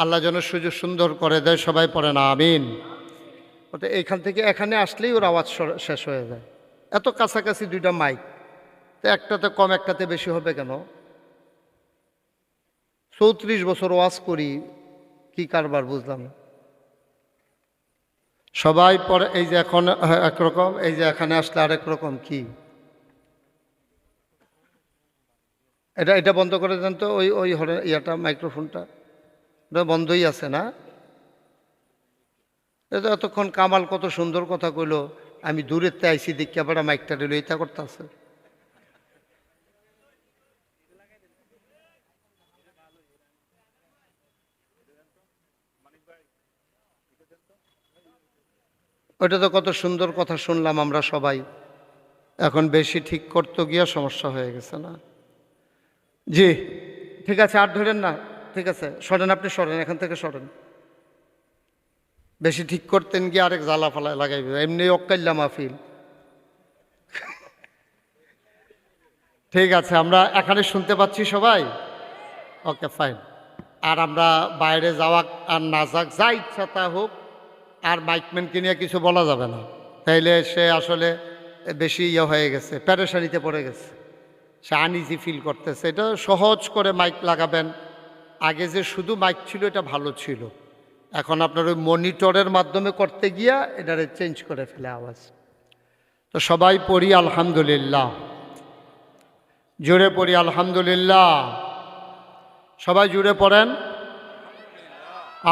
আল্লাহ যেন সুযোগ সুন্দর করে দেয়, সবাই পড়েন আমিন। ওটা এইখান থেকে এখানে আসলেই ওর আওয়াজ শেষ হয়ে যায়। এত কাছাকাছি 2টা মাইক, তো একটাতে কম একটাতে বেশি হবে কেন? 34 বছর ওয়াজ করি, কি কারবার বুঝলাম না। সবাই পরে এই যে এখন একরকম, এই যে এখানে আসলে আরেক রকম। কি এটা? এটা বন্ধ করে দেন তো, ওই ওই ইয়াটা মাইক্রোফোনটা ওটা বন্ধই আছে না? এটা এতক্ষণ কামাল কত সুন্দর কথা কইলো, আমি দূরের তে আইসি দেখি আবার মাইকটা দিল, এটা করতে আছে। ওইটা তো কত সুন্দর কথা শুনলাম আমরা সবাই, এখন বেশি ঠিক করতে গিয়া সমস্যা হয়ে গেছে না? জি, ঠিক আছে, আর ধরেন না। ঠিক আছে, সরেন, আপনি সরেন, এখান থেকে সরেন। বেশি ঠিক করতেন গিয়ে আরেক জ্বালা ফালা লাগাইবে, এমনি অক্কাইল্লা মাহফিল। ঠিক আছে, আমরা এখানে শুনতে পাচ্ছি সবাই, ওকে ফাইন। আর আমরা বাইরে যাওয়া আর না যাক, যা ইচ্ছা তা হোক, আর মাইকম্যানকে নিয়ে কিছু বলা যাবে না, তাইলে সে আসলে বেশি হয়ে গেছে, প্যারেশানিতে পড়ে গেছে, সে আনইজি ফিল করতেছে। এটা সহজ করে মাইক লাগাবেন। আগে যে শুধু মাইক ছিল এটা ভালো ছিল, এখন আপনার ওই মনিটরের মাধ্যমে করতে গিয়া এটারে চেঞ্জ করে ফেলে আওয়াজ। তো সবাই পড়ি আলহামদুলিল্লাহ, জোরে পড়ি আলহামদুলিল্লাহ। সবাই জুড়ে পড়েন,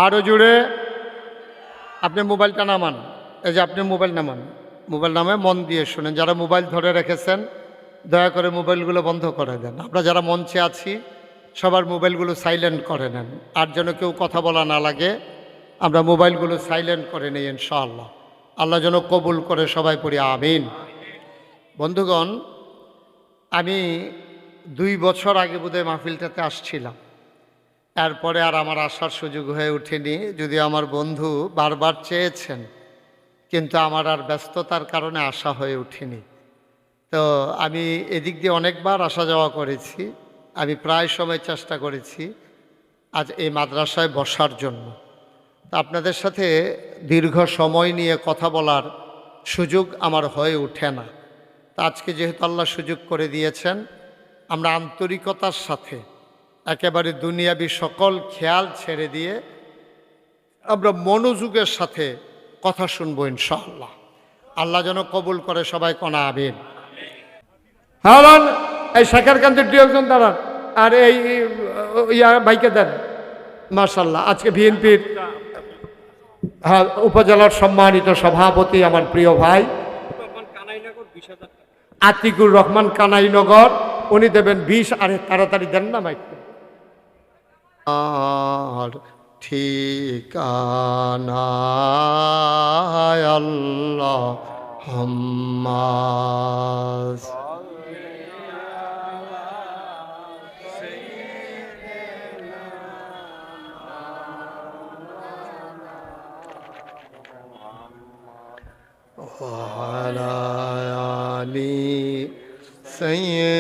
আরও জুড়ে। আপনি মোবাইলটা নামান, এই যে আপনি মোবাইল নামান, মোবাইল নামে মন দিয়ে শুনেন। যারা মোবাইল ধরে রেখেছেন দয়া করে মোবাইলগুলো বন্ধ করে দেন। আমরা যারা মঞ্চে আছি সবার মোবাইলগুলো সাইলেন্ট করে নেন, আর যেন কেউ কথা বলা না লাগে। আমরা মোবাইলগুলো সাইলেন্ট করে নিই ইনশাআল্লাহ। আল্লাহ যেন কবুল করে, সবাই পড়ি আমিন। বন্ধুগণ, আমি 2 বছর আগে বোধহয় মাহফিলটাতে আসছিলাম, তারপরে আর আমার আসার সুযোগ হয়ে ওঠেনি। যদিও আমার বন্ধু বারবার চেয়েছেন, কিন্তু আমার আর ব্যস্ততার কারণে আসা হয়ে ওঠেনি। তো আমি এদিক দিয়ে অনেকবার আসা যাওয়া করেছি। আমি প্রায় সময় চেষ্টা করেছি আজ এই মাদ্রাসায় বসার জন্য। তা আপনাদের সাথে দীর্ঘ সময় নিয়ে কথা বলার সুযোগ আমার হয়ে ওঠে না। তা আজকে যেহেতু আল্লাহ সুযোগ করে দিয়েছেন, আমরা আন্তরিকতার সাথে একেবারে দুনিয়াবি সকল খেয়াল ছেড়ে দিয়ে আমরা মনোযোগের সাথে কথা শুনবো ইনশাআল্লাহ। আল্লাহ যেন কবুল করে, সবাই কনা আমিন। হারান এই শেখার কান্তের 2 একজন দাঁড়ান, আর এই ভাইকে দেন। মাশাআল্লাহ, আজকে বিএনপির উপজেলার সম্মানিত সভাপতি আমার প্রিয় ভাই আতিকুর রহমান কানাইনগর, উনি দেবেন 20। আরে তাড়াতাড়ি দেন না মাইক। আর ঠিকানা আল্লাহ হাম্মাস وعلى آل سيدنا